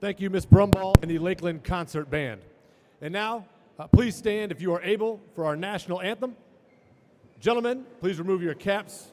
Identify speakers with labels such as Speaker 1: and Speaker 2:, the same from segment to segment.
Speaker 1: Thank you, Ms. Brumball and the Lakeland Concert Band. And now, please stand if you are able for our national anthem. Gentlemen, please remove your caps.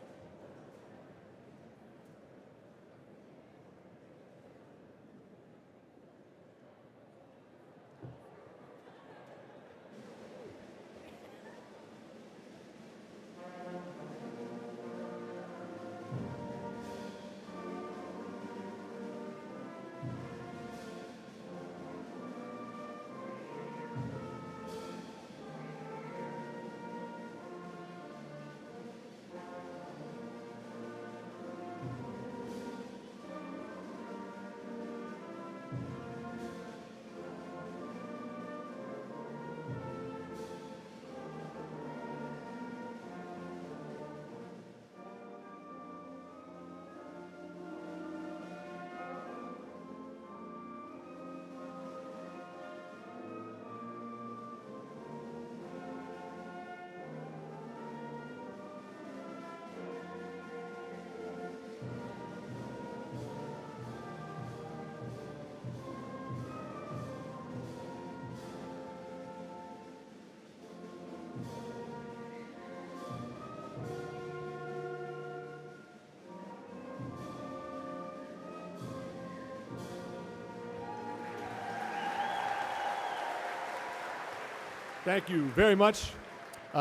Speaker 1: Thank you very much.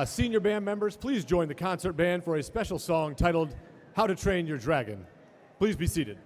Speaker 1: Senior band members, please join the concert band for a special song titled How to Train Your Dragon. Please be seated.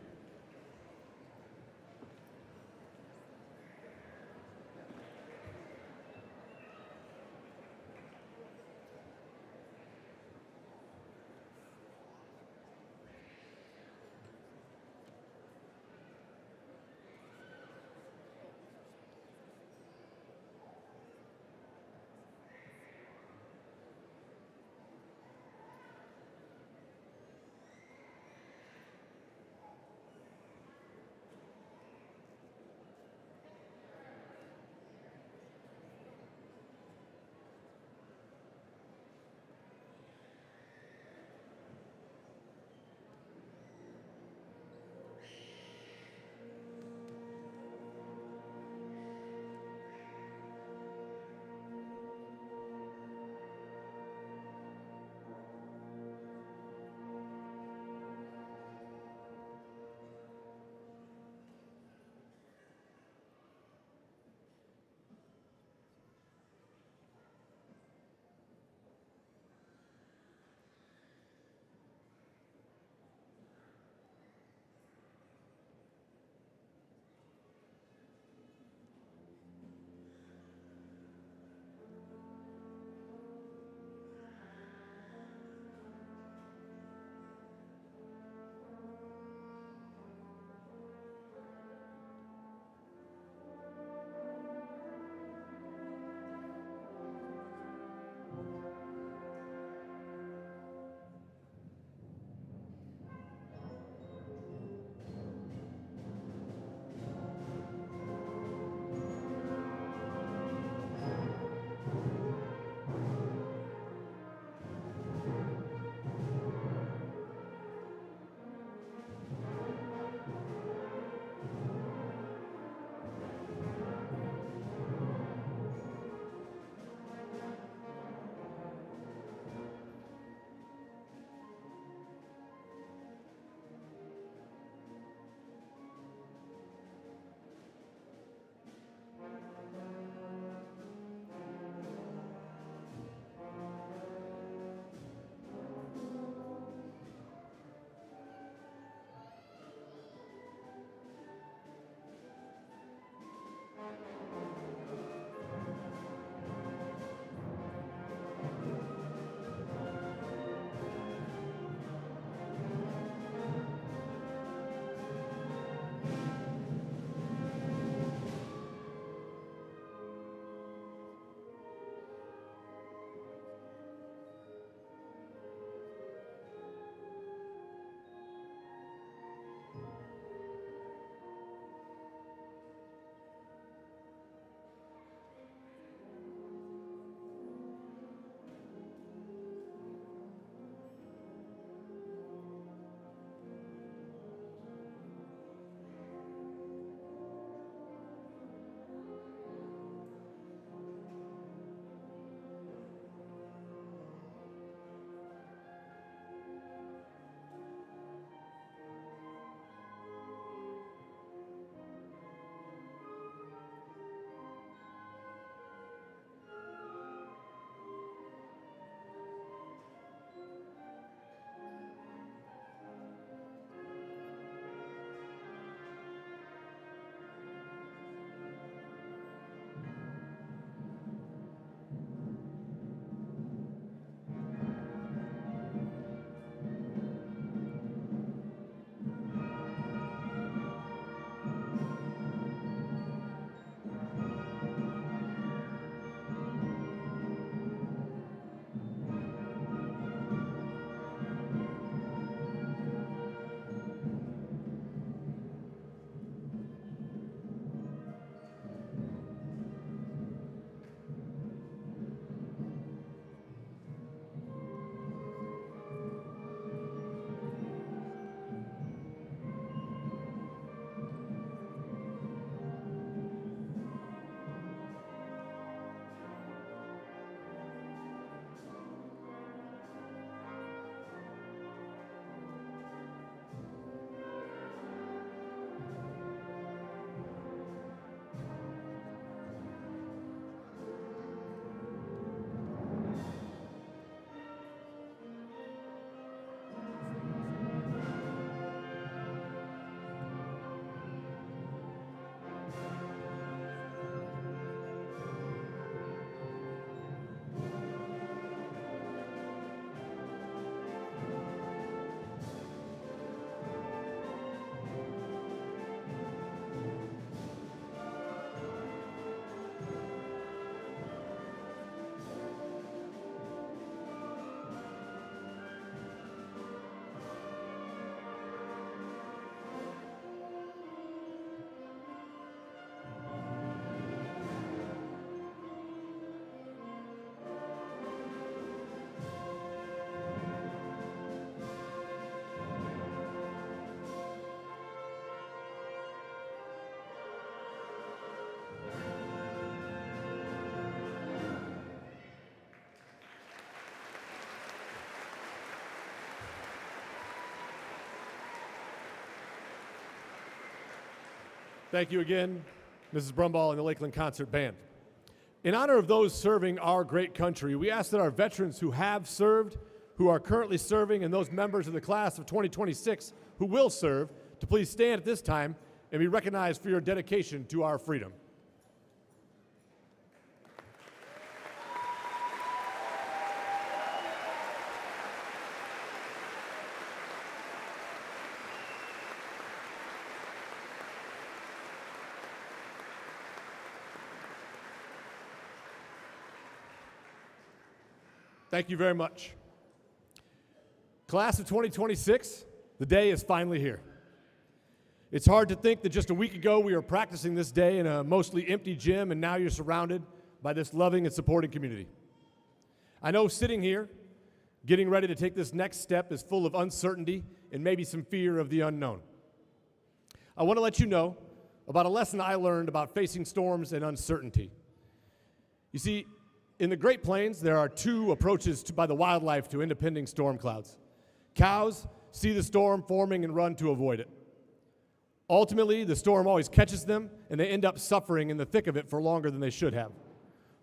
Speaker 1: Thank you again, Mrs. Brumball and the Lakeland Concert Band. In honor of those serving our great country, we ask that our veterans who have served, who are currently serving, and those members of the class of 2026 who will serve, to please stand at this time and be recognized for your dedication to our freedom. Thank you very much. Class of 2026, the day is finally here. It's hard to think that just a week ago we were practicing this day in a mostly empty gym, and now you're surrounded by this loving and supporting community. I know sitting here, getting ready to take this next step is full of uncertainty and maybe some fear of the unknown. I want to let you know about a lesson I learned about facing storms and uncertainty. You see, in the Great Plains, there are two approaches by the wildlife to impending storm clouds. Cows see the storm forming and run to avoid it. Ultimately, the storm always catches them, and they end up suffering in the thick of it for longer than they should have.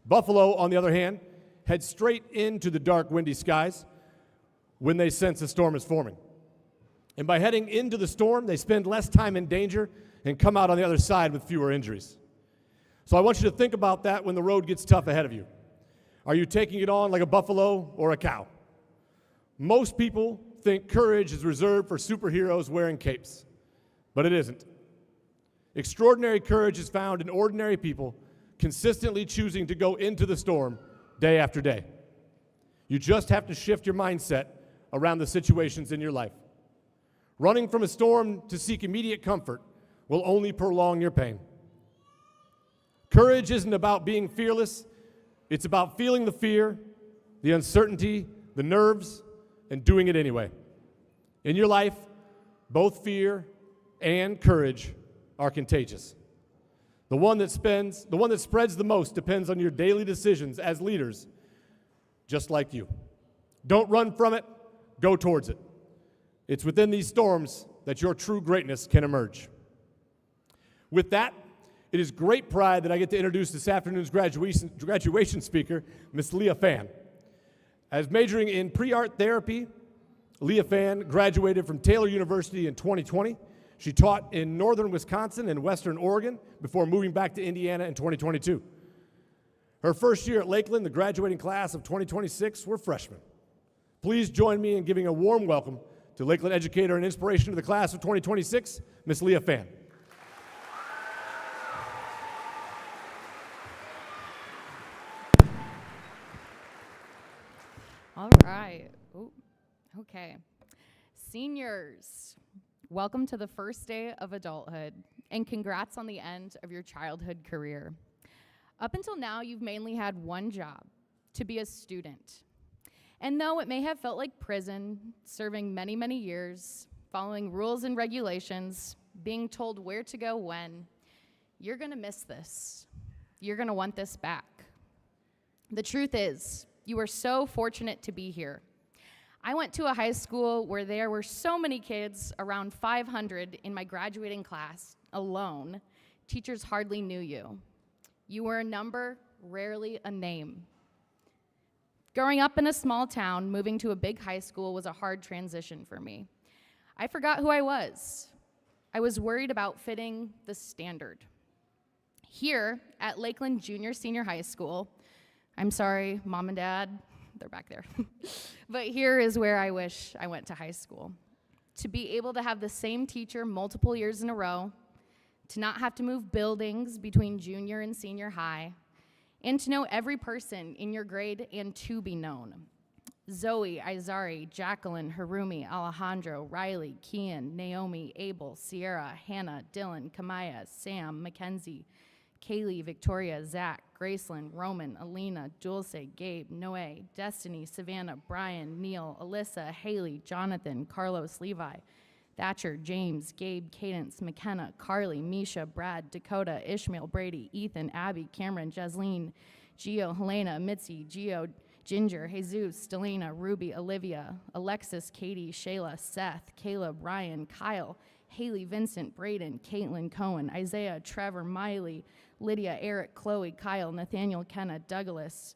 Speaker 1: Buffalo, on the other hand, head straight into the dark, windy skies when they sense a storm is forming. And by heading into the storm, they spend less time in danger and come out on the other side with fewer injuries. So I want you to think about that when the road gets tough ahead of you. Are you taking it on like a buffalo or a cow? Most people think courage is reserved for superheroes wearing capes, but it isn't. Extraordinary courage is found in ordinary people consistently choosing to go into the storm day after day. You just have to shift your mindset around the situations in your life. Running from a storm to seek immediate comfort will only prolong your pain. Courage isn't about being fearless. It's about feeling the fear, the uncertainty, the nerves, and doing it anyway. In your life, both fear and courage are contagious. The one that spreads the most depends on your daily decisions as leaders, just like you. Don't run from it, go towards it. It's within these storms that your true greatness can emerge. With that, it is great pride that I get to introduce this afternoon's graduation speaker, Miss Leah Fan. As majoring in pre-art therapy, Leah Fan graduated from Taylor University in 2020. She taught in northern Wisconsin and western Oregon before moving back to Indiana in 2022. Her first year at Lakeland, the graduating class of 2026 were freshmen. Please join me in giving a warm welcome to Lakeland educator and inspiration of the class of 2026, Miss Leah Fan.
Speaker 2: All right. Ooh, okay. Seniors, welcome to the first day of adulthood, and congrats on the end of your childhood career. Up until now, you've mainly had one job, to be a student. And though it may have felt like prison, serving many, many years, following rules and regulations, being told where to go when, you're gonna miss this. You're gonna want this back. The truth is, you are so fortunate to be here. I went to a high school where there were so many kids, around 500 in my graduating class alone, teachers hardly knew you. You were a number, rarely a name. Growing up in a small town, moving to a big high school was a hard transition for me. I forgot who I was. I was worried about fitting the standard. Here at Lakeland Junior Senior High School, I'm sorry, Mom and Dad, they're back there. But here is where I wish I went to high school. To be able to have the same teacher multiple years in a row, to not have to move buildings between junior and senior high, and to know every person in your grade and to be known. Zoe, Izari, Jacqueline, Harumi, Alejandro, Riley, Kian, Naomi, Abel, Sierra, Hannah, Dylan, Kamaya, Sam, Mackenzie, Kaylee, Victoria, Zach, Graceland, Roman, Alina, Dulce, Gabe, Noe, Destiny, Savannah, Brian, Neil, Alyssa, Haley, Jonathan, Carlos, Levi, Thatcher, James, Gabe, Cadence, McKenna, Carly, Misha, Brad, Dakota, Ishmael, Brady, Ethan, Abby, Cameron, Jasleen, Gio, Helena, Mitzi, Gio, Ginger, Jesus, Stelina, Ruby, Olivia, Alexis, Katie, Shayla, Seth, Caleb, Ryan, Kyle, Haley, Vincent, Braden, Caitlin, Cohen, Isaiah, Trevor, Miley, Lydia, Eric, Chloe, Kyle, Nathaniel, Kenna, Douglas,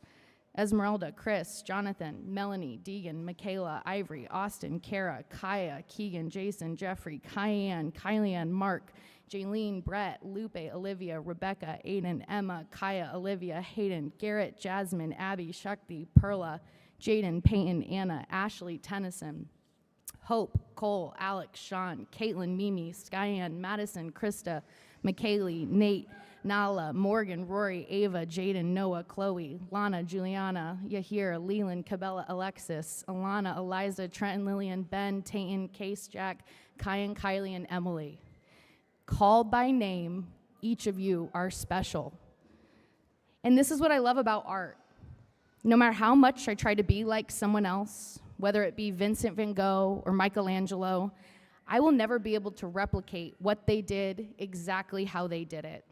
Speaker 2: Esmeralda, Chris, Jonathan, Melanie, Deegan, Michaela, Ivory, Austin, Kara, Kaya, Keegan, Jason, Jeffrey, Kyanne, Kylian, Mark, Jaylene, Brett, Lupe, Olivia, Rebecca, Aiden, Emma, Kaya, Olivia, Hayden, Garrett, Jasmine, Abby, Shakti, Perla, Jaden, Peyton, Anna, Ashley, Tennyson, Hope, Cole, Alex, Sean, Caitlin, Mimi, Skyanne, Madison, Krista, McKaylee, Nate, Nala, Morgan, Rory, Ava, Jaden, Noah, Chloe, Lana, Juliana, Yahir, Leland, Cabela, Alexis, Alana, Eliza, Trenton, Lillian, Ben, Tayton, Case, Jack, Kyan, Kylie, and Emily. Called by name, each of you are special. And this is what I love about art. No matter how much I try to be like someone else, whether it be Vincent van Gogh or Michelangelo, I will never be able to replicate what they did exactly how they did it.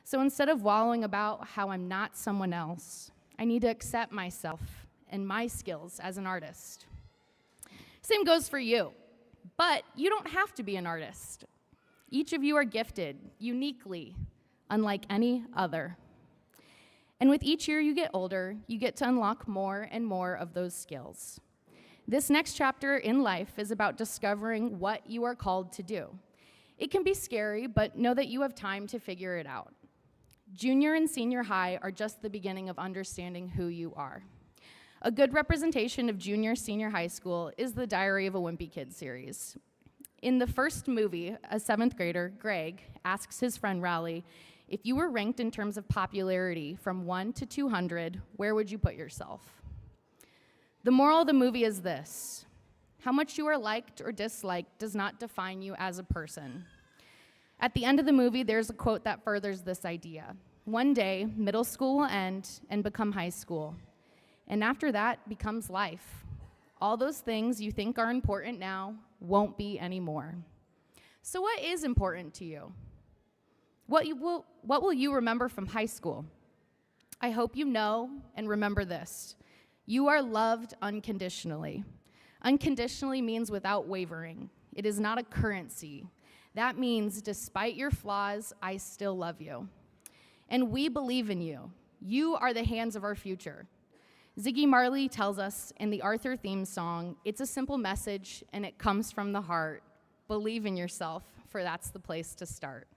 Speaker 2: So instead of wallowing about how I'm not someone else, I need to accept myself and my skills as an artist. Same goes for you, but you don't have to be an artist. Each of you are gifted uniquely, unlike any other. And with each year you get older, you get to unlock more and more of those skills. This next chapter in life is about discovering what you are called to do. It can be scary, but know that you have time to figure it out. Junior and senior high are just the beginning of understanding who you are. A good representation of junior, senior high school is the Diary of a Wimpy Kid series. In the first movie, a 7th grader, Greg, asks his friend Raleigh, if you were ranked in terms of popularity from 1 to 200, where would you put yourself? The moral of the movie is this: how much you are liked or disliked does not define you as a person. At the end of the movie, there's a quote that furthers this idea. One day, middle school will end and become high school. And after that becomes life. All those things you think are important now won't be anymore. So what is important to you? What will you remember from high school? I hope you know and remember this. You are loved unconditionally. Unconditionally means without wavering. It is not a currency. That means despite your flaws, I still love you. And we believe in you. You are the hands of our future. Ziggy Marley tells us in the Arthur theme song, it's a simple message and it comes from the heart. Believe in yourself, for that's the place to start.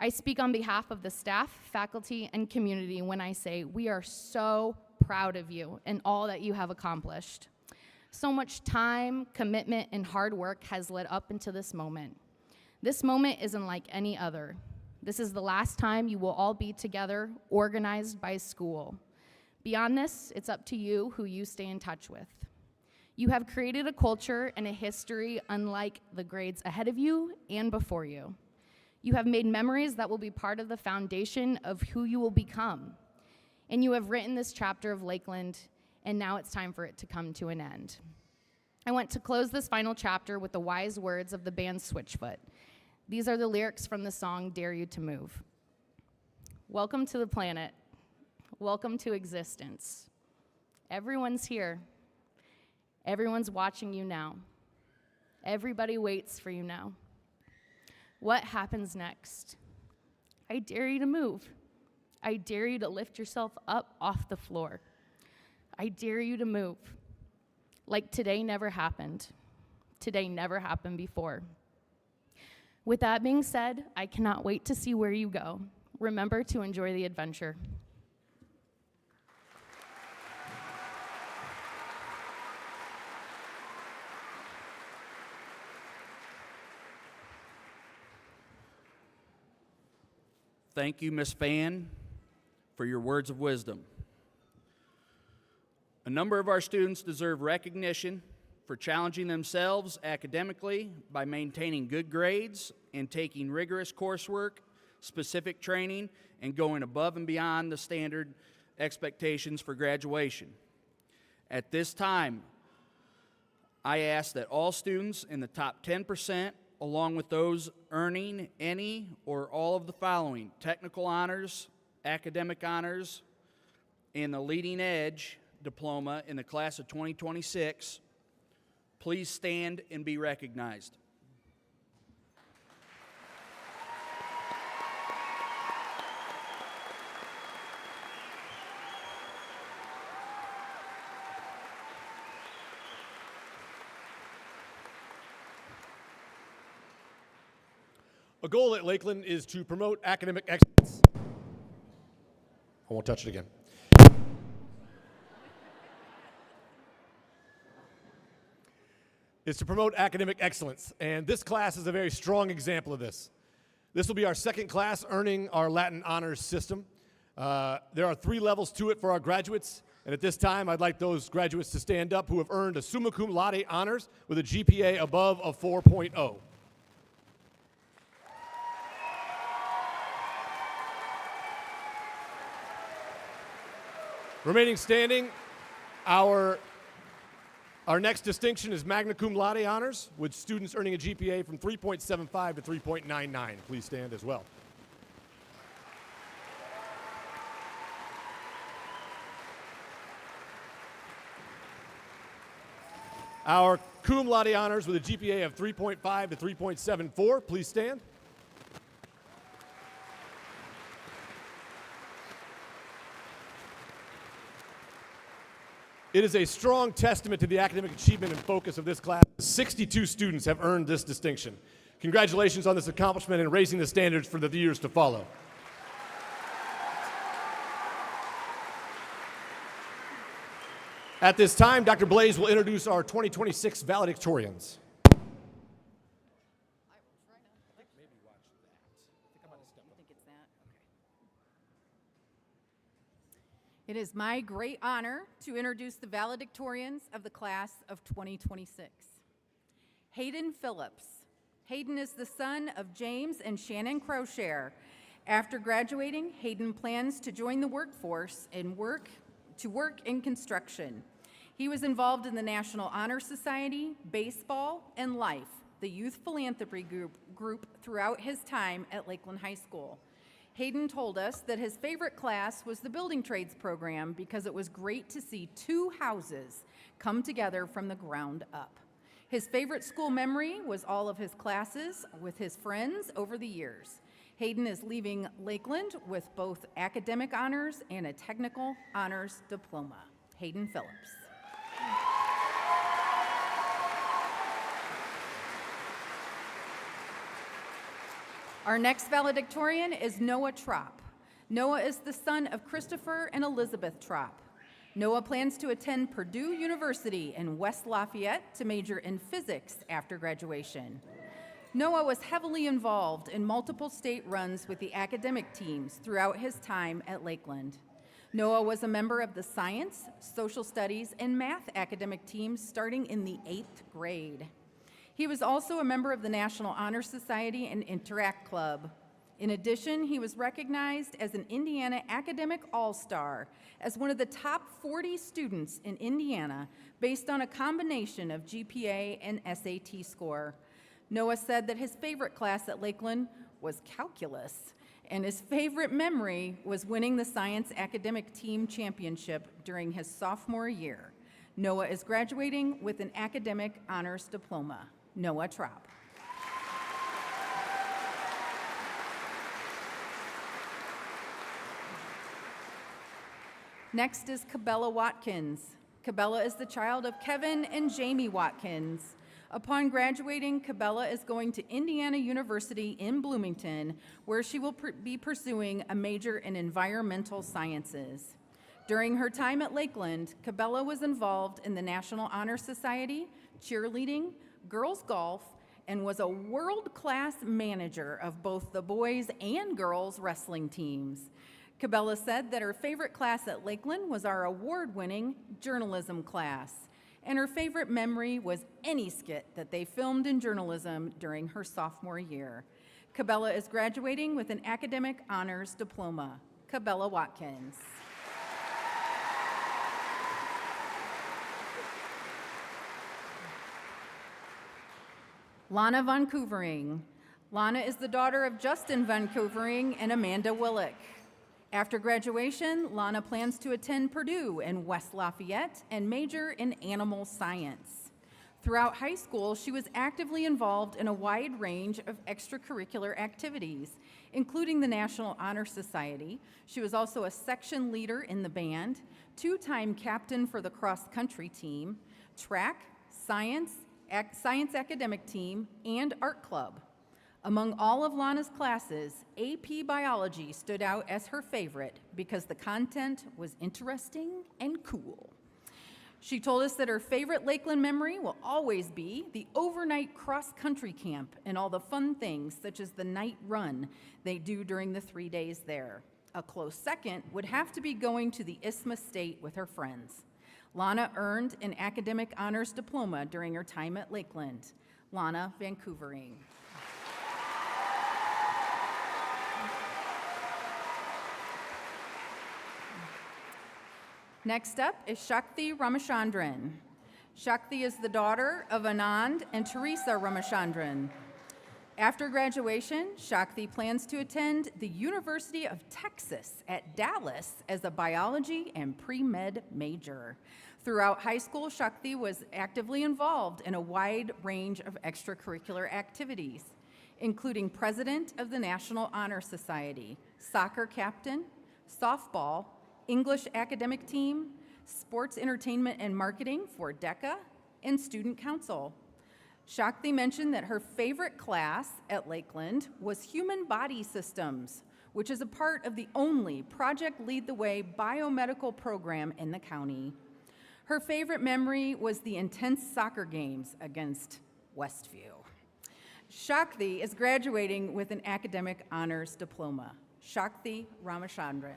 Speaker 2: I speak on behalf of the staff, faculty, and community when I say we are so proud of you and all that you have accomplished. So much time, commitment, and hard work has led up into this moment. This moment isn't like any other. This is the last time you will all be together, organized by school. Beyond this, it's up to you who you stay in touch with. You have created a culture and a history unlike the grades ahead of you and before you. You have made memories that will be part of the foundation of who you will become. And you have written this chapter of Lakeland, and now it's time for it to come to an end. I want to close this final chapter with the wise words of the band Switchfoot. These are the lyrics from the song Dare You to Move. Welcome to the planet. Welcome to existence. Everyone's here. Everyone's watching you now. Everybody waits for you now. What happens next? I dare you to move. I dare you to lift yourself up off the floor. I dare you to move. Like today never happened. Today never happened before. With that being said, I cannot wait to see where you go. Remember to enjoy the adventure.
Speaker 3: Thank you, Ms. Fan, for your words of wisdom. A number of our students deserve recognition for challenging themselves academically by maintaining good grades and taking rigorous coursework, specific training, and going above and beyond the standard expectations for graduation. At this time, I ask that all students in the top 10%, along with those earning any or all of the following: technical honors, academic honors, and the leading edge diploma in the class of 2026, please stand and be recognized.
Speaker 1: A goal at Lakeland is to promote academic excellence. I won't touch it again. Is to promote academic excellence, and this class is a very strong example of this. This will be our second class earning our Latin honors system. There are 3 levels to it for our graduates, and at this time I'd like those graduates to stand up who have earned a summa cum laude honors with a GPA above a 4.0. Remaining standing, our next distinction is magna cum laude honors, with students earning a GPA from 3.75 to 3.99. Please stand as well. Our cum laude honors with a GPA of 3.5 to 3.74. Please stand. It is a strong testament to the academic achievement and focus of this class. 62 students have earned this distinction. Congratulations on this accomplishment and raising the standards for the years to follow. At this time, Dr. Blaze will introduce our 2026 valedictorians.
Speaker 4: It is my great honor to introduce the valedictorians of the class of 2026. Hayden Phillips. Hayden is the son of James and Shannon Crowshare. After graduating, Hayden plans to join the workforce and work in construction. He was involved in the National Honor Society, baseball, and Life, the youth philanthropy group throughout his time at Lakeland High School. Hayden told us that his favorite class was the building trades program because it was great to see 2 houses come together from the ground up. His favorite school memory was all of his classes with his friends over the years. Hayden is leaving Lakeland with both academic honors and a technical honors diploma. Hayden Phillips. Our next valedictorian is Noah Tropp. Noah is the son of Christopher and Elizabeth Tropp. Noah plans to attend Purdue University in West Lafayette to major in physics after graduation. Noah was heavily involved in multiple state runs with the academic teams throughout his time at Lakeland. Noah was a member of the science, social studies, and math academic teams starting in the 8th grade. He was also a member of the National Honor Society and Interact Club. In addition, he was recognized as an Indiana Academic All-Star as one of the top 40 students in Indiana based on a combination of GPA and SAT score. Noah said that his favorite class at Lakeland was calculus, and his favorite memory was winning the science academic team championship during his sophomore year. Noah is graduating with an academic honors diploma. Noah Tropp. Next is Cabela Watkins. Cabela is the child of Kevin and Jamie Watkins. Upon graduating, Cabela is going to Indiana University in Bloomington, where she will be pursuing a major in environmental sciences. During her time at Lakeland, Cabela was involved in the National Honor Society, cheerleading, girls golf, and was a world-class manager of both the boys and girls wrestling teams. Cabela said that her favorite class at Lakeland was our award-winning journalism class, and her favorite memory was any skit that they filmed in journalism during her sophomore year. Cabela is graduating with an academic honors diploma. Cabela Watkins. Lana Van Couvering. Lana is the daughter of Justin Van Couvering and Amanda Willick. After graduation, Lana plans to attend Purdue in West Lafayette and major in animal science. Throughout high school, she was actively involved in a wide range of extracurricular activities, including the National Honor Society. She was also a section leader in the band, 2-time captain for the cross-country team, track, science academic team, and art club. Among all of Lana's classes, AP Biology stood out as her favorite because the content was interesting and cool. She told us that her favorite Lakeland memory will always be the overnight cross-country camp and all the fun things such as the night run they do during the 3 days there. A close second would have to be going to the Isthmus State with her friends. Lana earned an academic honors diploma during her time at Lakeland. Lana Vancouvering. Next up is Shakti Ramachandran. Shakti is the daughter of Anand and Teresa Ramachandran. After graduation, Shakti plans to attend the University of Texas at Dallas as a biology and pre-med major. Throughout high school, Shakti was actively involved in a wide range of extracurricular activities, including president of the National Honor Society, soccer captain, softball, English academic team, sports entertainment and marketing for DECA, and student council. Shakti mentioned that her favorite class at Lakeland was Human Body Systems, which is a part of the only Project Lead the Way biomedical program in the county. Her favorite memory was the intense soccer games against Westview. Shakti is graduating with an academic honors diploma. Shakti Ramachandran.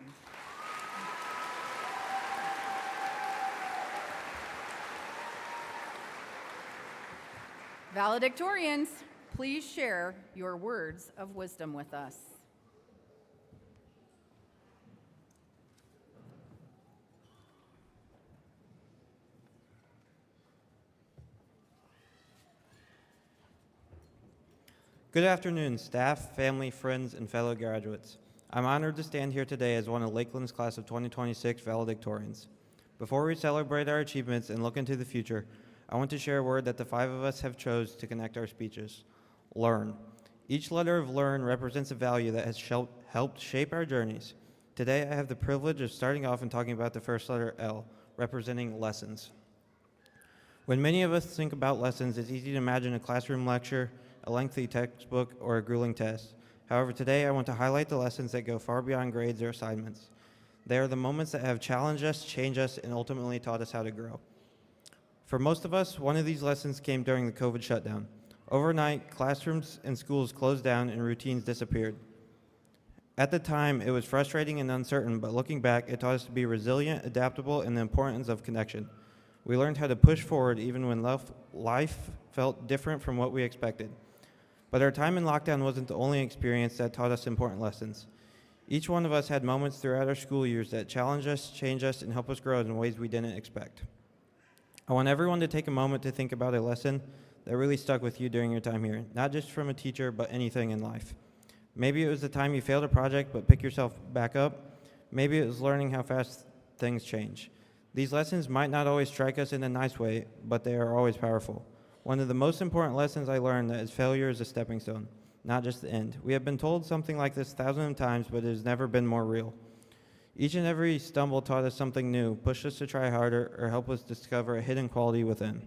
Speaker 4: Valedictorians, please share your words of wisdom with us.
Speaker 5: Good afternoon, staff, family, friends, and fellow graduates. I'm honored to stand here today as one of Lakeland's class of 2026 valedictorians. Before we celebrate our achievements and look into the future, I want to share a word that the 5 of us have chose to connect our speeches: learn. Each letter of learn represents a value that has helped shape our journeys. Today, I have the privilege of starting off and talking about the first letter L, representing lessons. When many of us think about lessons, it's easy to imagine a classroom lecture, a lengthy textbook, or a grueling test. However, today I want to highlight the lessons that go far beyond grades or assignments. They are the moments that have challenged us, changed us, and ultimately taught us how to grow. For most of us, one of these lessons came during the COVID shutdown. Overnight, classrooms and schools closed down and routines disappeared. At the time, it was frustrating and uncertain, but looking back, it taught us to be resilient, adaptable, and the importance of connection. We learned how to push forward even when life felt different from what we expected. But our time in lockdown wasn't the only experience that taught us important lessons. Each one of us had moments throughout our school years that challenged us, changed us, and helped us grow in ways we didn't expect. I want everyone to take a moment to think about a lesson that really stuck with you during your time here, not just from a teacher, but anything in life. Maybe it was the time you failed a project but pick yourself back up. Maybe it was learning how fast things change. These lessons might not always strike us in a nice way, but they are always powerful. One of the most important lessons I learned is failure is a stepping stone, not just the end. We have been told something like this thousands of times, but it has never been more real. Each and every stumble taught us something new, pushed us to try harder, or helped us discover a hidden quality within.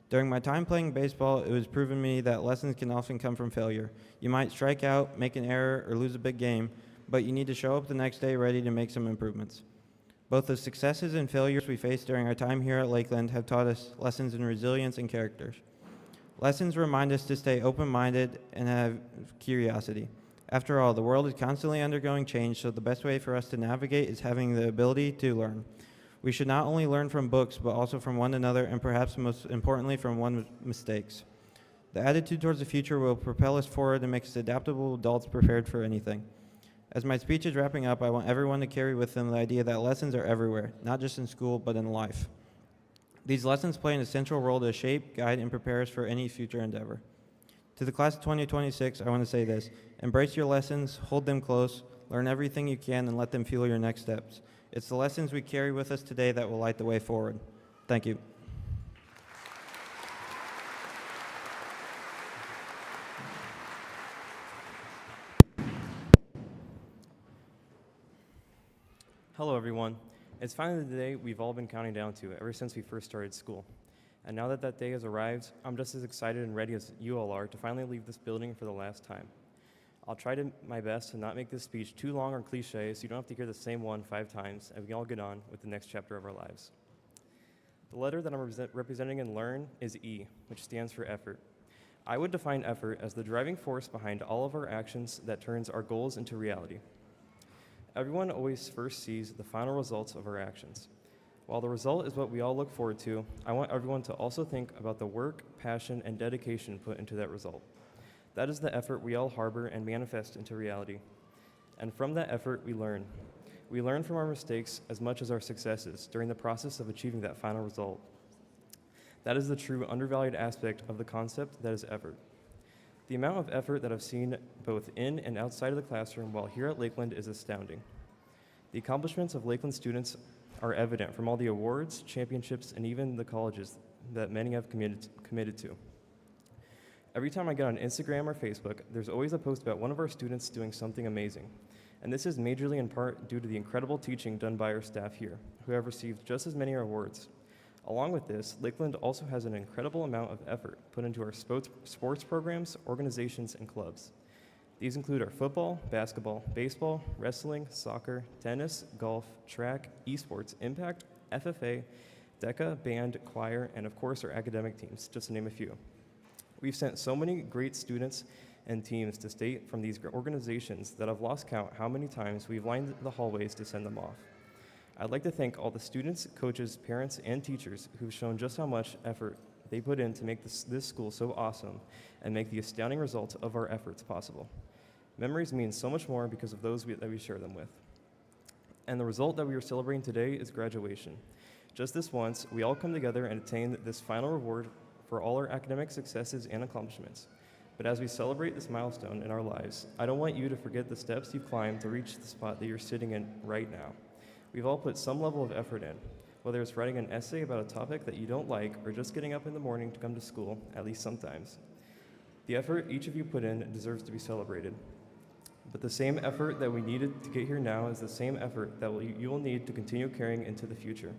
Speaker 5: During my time playing baseball, it was proven to me that lessons can often come from failure. You might strike out, make an error, or lose a big game, but you need to show up the next day ready to make some improvements. Both the successes and failures we faced during our time here at Lakeland have taught us lessons in resilience and character. Lessons remind us to stay open-minded and have curiosity. After all, the world is constantly undergoing change, so the best way for us to navigate is having the ability to learn. We should not only learn from books, but also from one another, and perhaps most importantly, from one's mistakes. The attitude towards the future will propel us forward and make us adaptable adults prepared for anything. As my speech is wrapping up, I want everyone to carry with them the idea that lessons are everywhere, not just in school, but in life. These lessons play an essential role to shape, guide, and prepare us for any future endeavor. To the class of 2026, I want to say this: embrace your lessons, hold them close, learn everything you can, and let them fuel your next steps. It's the lessons we carry with us today that will light the way forward. Thank you.
Speaker 6: Hello, everyone. It's finally the day we've all been counting down to ever since we first started school. And now that that day has arrived, I'm just as excited and ready as you all are to finally leave this building for the last time. I'll try my best to not make this speech too long or cliche so you don't have to hear the same one 5 times and we can all get on with the next chapter of our lives. The letter that I'm representing in LEARN is E, which stands for effort. I would define effort as the driving force behind all of our actions that turns our goals into reality. Everyone always first sees the final results of our actions. While the result is what we all look forward to, I want everyone to also think about the work, passion, and dedication put into that result. That is the effort we all harbor and manifest into reality. And from that effort, we learn. We learn from our mistakes as much as our successes during the process of achieving that final result. That is the true undervalued aspect of the concept that is effort. The amount of effort that I've seen both in and outside of the classroom while here at Lakeland is astounding. The accomplishments of Lakeland students are evident from all the awards, championships, and even the colleges that many have committed to. Every time I get on Instagram or Facebook, there's always a post about one of our students doing something amazing. And this is majorly in part due to the incredible teaching done by our staff here, who have received just as many awards. Along with this, Lakeland also has an incredible amount of effort put into our sports programs, organizations, and clubs. These include our football, basketball, baseball, wrestling, soccer, tennis, golf, track, esports, impact, FFA, DECA, band, choir, and of course our academic teams, just to name a few. We've sent so many great students and teams to state from these organizations that I've lost count how many times we've lined the hallways to send them off. I'd like to thank all the students, coaches, parents, and teachers who've shown just how much effort they put in to make this school so awesome and make the astounding results of our efforts possible. Memories mean so much more because of those that we share them with. And the result that we are celebrating today is graduation. Just this once, we all come together and attain this final reward for all our academic successes and accomplishments. But as we celebrate this milestone in our lives, I don't want you to forget the steps you've climbed to reach the spot that you're sitting in right now. We've all put some level of effort in, whether it's writing an essay about a topic that you don't like or just getting up in the morning to come to school, at least sometimes. The effort each of you put in deserves to be celebrated. But the same effort that we needed to get here now is the same effort that you will need to continue carrying into the future.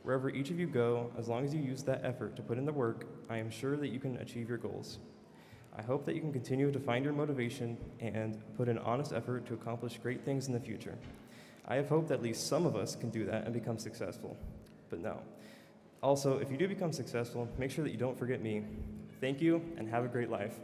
Speaker 6: Wherever each of you go, as long as you use that effort to put in the work, I am sure that you can achieve your goals. I hope that you can continue to find your motivation and put an honest effort to accomplish great things in the future. I have hope that at least some of us can do that and become successful. But no. Also, if you do become successful, make sure that you don't forget me. Thank you, and have a great life.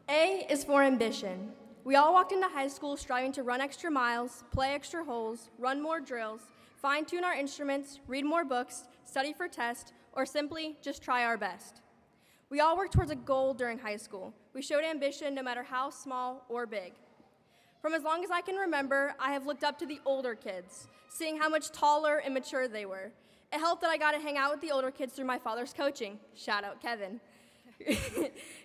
Speaker 7: A is for ambition. We all walked into high school striving to run extra miles, play extra holes, run more drills, fine-tune our instruments, read more books, study for tests, or simply just try our best. We all worked towards a goal during high school. We showed ambition no matter how small or big. From as long as I can remember, I have looked up to the older kids, seeing how much taller and mature they were. It helped that I got to hang out with the older kids through my father's coaching. Shout out Kevin.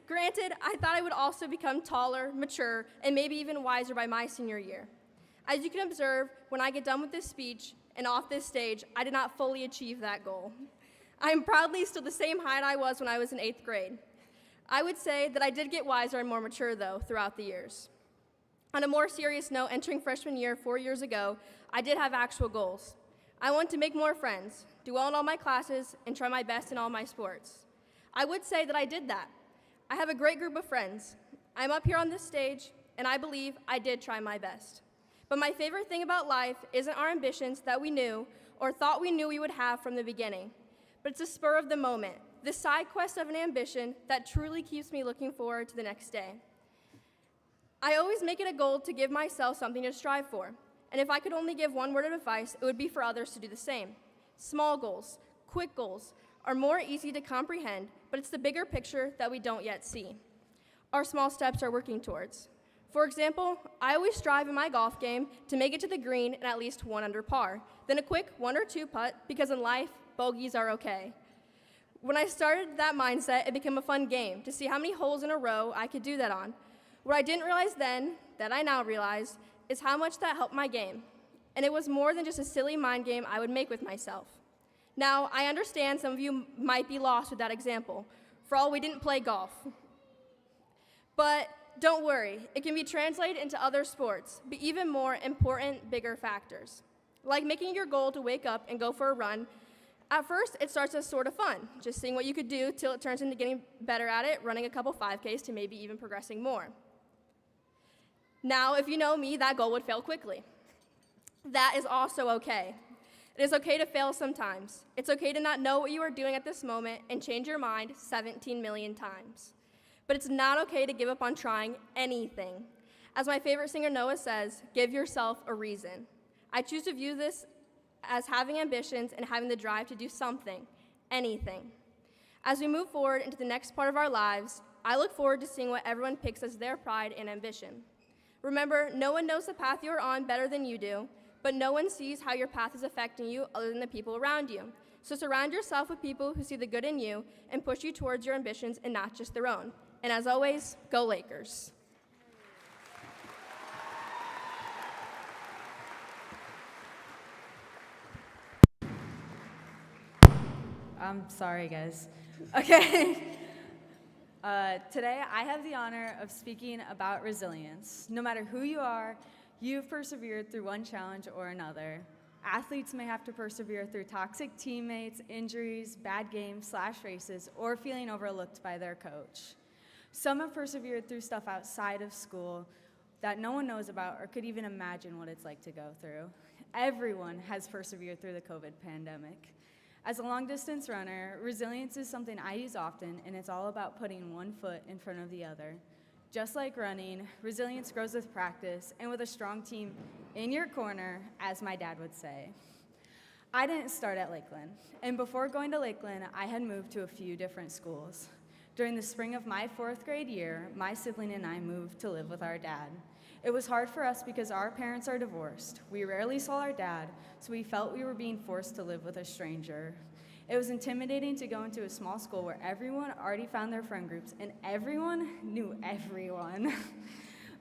Speaker 7: Granted, I thought I would also become taller, mature, and maybe even wiser by my senior year. As you can observe, when I get done with this speech and off this stage, I did not fully achieve that goal. I am proudly still the same height I was when I was in 8th grade. I would say that I did get wiser and more mature, though, throughout the years. On a more serious note, entering freshman year 4 years ago, I did have actual goals. I wanted to make more friends, do well in all my classes, and try my best in all my sports. I would say that I did that. I have a great group of friends. I'm up here on this stage, and I believe I did try my best. But my favorite thing about life isn't our ambitions that we knew or thought we knew we would have from the beginning, but it's a spur of the moment, the side quest of an ambition that truly keeps me looking forward to the next day. I always make it a goal to give myself something to strive for, and if I could only give one word of advice, it would be for others to do the same. Small goals, quick goals, are more easy to comprehend, but it's the bigger picture that we don't yet see. Our small steps are working towards. For example, I always strive in my golf game to make it to the green and at least 1 under par, then a quick 1 or 2 putt, because in life, bogeys are okay. When I started that mindset, it became a fun game to see how many holes in a row I could do that on. What I didn't realize then, that I now realize, is how much that helped my game. And it was more than just a silly mind game I would make with myself. Now, I understand some of you might be lost with that example. For all, we didn't play golf. But don't worry, it can be translated into other sports, but even more important, bigger factors. Like making your goal to wake up and go for a run. At first, it starts as sort of fun, just seeing what you could do till it turns into getting better at it, running a couple 5Ks to maybe even progressing more. Now, if you know me, that goal would fail quickly. That is also okay. It is okay to fail sometimes. It's okay to not know what you are doing at this moment and change your mind 17 million times. But it's not okay to give up on trying anything. As my favorite singer Noah says, give yourself a reason. I choose to view this as having ambitions and having the drive to do something, anything. As we move forward into the next part of our lives, I look forward to seeing what everyone picks as their pride and ambition. Remember, no one knows the path you are on better than you do, but no one sees how your path is affecting you other than the people around you. So surround yourself with people who see the good in you and push you towards your ambitions and not just their own. And as always, go Lakers.
Speaker 8: I'm sorry, guys. Okay. Today, I have the honor of speaking about resilience. No matter who you are, you've persevered through one challenge or another. Athletes may have to persevere through toxic teammates, injuries, bad games, /races, or feeling overlooked by their coach. Some have persevered through stuff outside of school that no one knows about or could even imagine what it's like to go through. Everyone has persevered through the COVID pandemic. As a long-distance runner, resilience is something I use often, and it's all about putting one foot in front of the other. Just like running, resilience grows with practice and with a strong team in your corner, as my dad would say. I didn't start at Lakeland, and before going to Lakeland, I had moved to a few different schools. During the spring of my 4th grade year, my sibling and I moved to live with our dad. It was hard for us because our parents are divorced. We rarely saw our dad, so we felt we were being forced to live with a stranger. It was intimidating to go into a small school where everyone already found their friend groups and everyone knew everyone.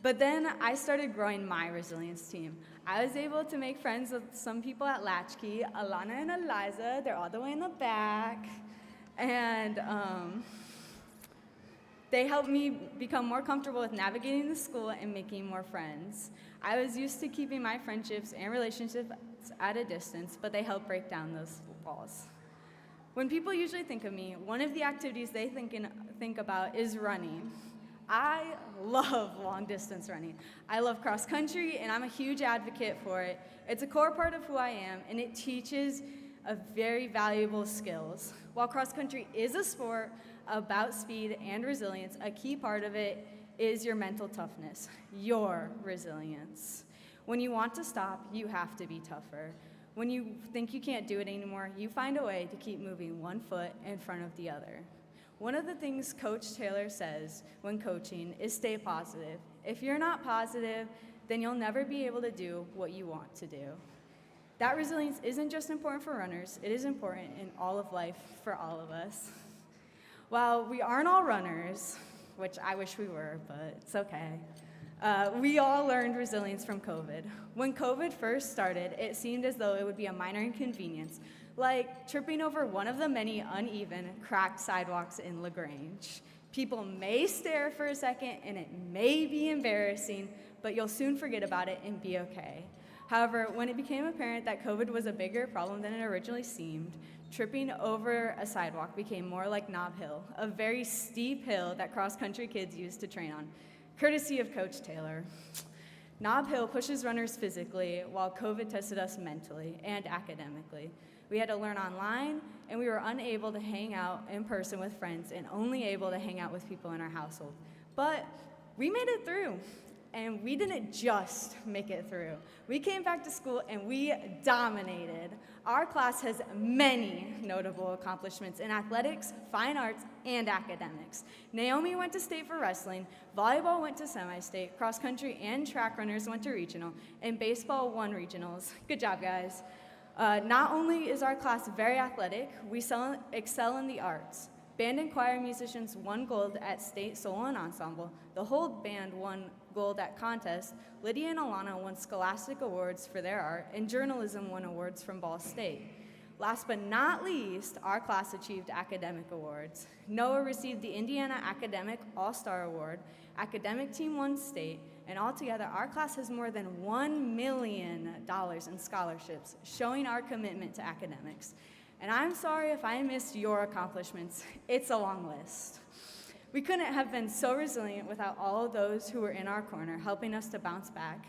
Speaker 8: But then I started growing my resilience team. I was able to make friends with some people at Latchkey, Alana and Eliza, they're all the way in the back, and they helped me become more comfortable with navigating the school and making more friends. I was used to keeping my friendships and relationships at a distance, but they helped break down those walls. When people usually think of me, one of the activities they think about is running. I love long distance running. I love cross country, and I'm a huge advocate for it. It's a core part of who I am, and it teaches a very valuable skills. While cross country is a sport about speed and resilience, a key part of it is your mental toughness, your resilience. When you want to stop, you have to be tougher. When you think you can't do it anymore, you find a way to keep moving one foot in front of the other. One of the things Coach Taylor says when coaching is stay positive. If you're not positive, then you'll never be able to do what you want to do. That resilience isn't just important for runners, it is important in all of life for all of us. While we aren't all runners, which I wish we were, but it's okay, we all learned resilience from COVID. When COVID first started, it seemed as though it would be a minor inconvenience, like tripping over one of the many uneven, cracked sidewalks in LaGrange. People may stare for a second, and it may be embarrassing, but you'll soon forget about it and be okay. However, when it became apparent that COVID was a bigger problem than it originally seemed, tripping over a sidewalk became more like Knob Hill, a very steep hill that cross-country kids used to train on, courtesy of Coach Taylor. Knob Hill pushes runners physically, while COVID tested us mentally and academically. We had to learn online, and we were unable to hang out in person with friends and only able to hang out with people in our household. But we made it through, and we didn't just make it through. We came back to school, and we dominated. Our class has many notable accomplishments in athletics, fine arts, and academics. Naomi went to state for wrestling, volleyball went to semi-state, cross-country and track runners went to regional, and baseball won regionals. Good job, guys. Not only is our class very athletic, we excel in the arts. Band and choir musicians won gold at state solo and ensemble. The whole band won gold at contests. Lydia and Alana won scholastic awards for their art, and journalism won awards from Ball State. Last but not least, our class achieved academic awards. Noah received the Indiana Academic All-Star Award, Academic Team won state, and altogether our class has more than $1 million in scholarships, showing our commitment to academics. And I'm sorry if I missed your accomplishments. It's a long list. We couldn't have been so resilient without all of those who were in our corner, helping us to bounce back.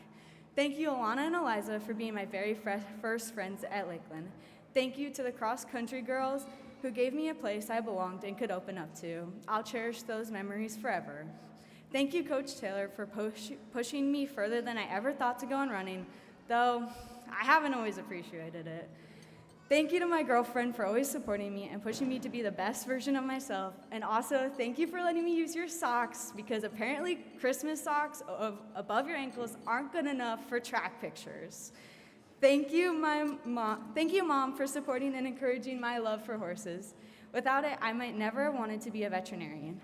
Speaker 8: Thank you, Alana and Eliza, for being my very first friends at Lakeland. Thank you to the cross-country girls who gave me a place I belonged and could open up to. I'll cherish those memories forever. Thank you, Coach Taylor, for pushing me further than I ever thought to go on running, though I haven't always appreciated it. Thank you to my girlfriend for always supporting me and pushing me to be the best version of myself. And also, thank you for letting me use your socks, because apparently Christmas socks above your ankles aren't good enough for track pictures. Thank you, Mom, for supporting and encouraging my love for horses. Without it, I might never have wanted to be a veterinarian.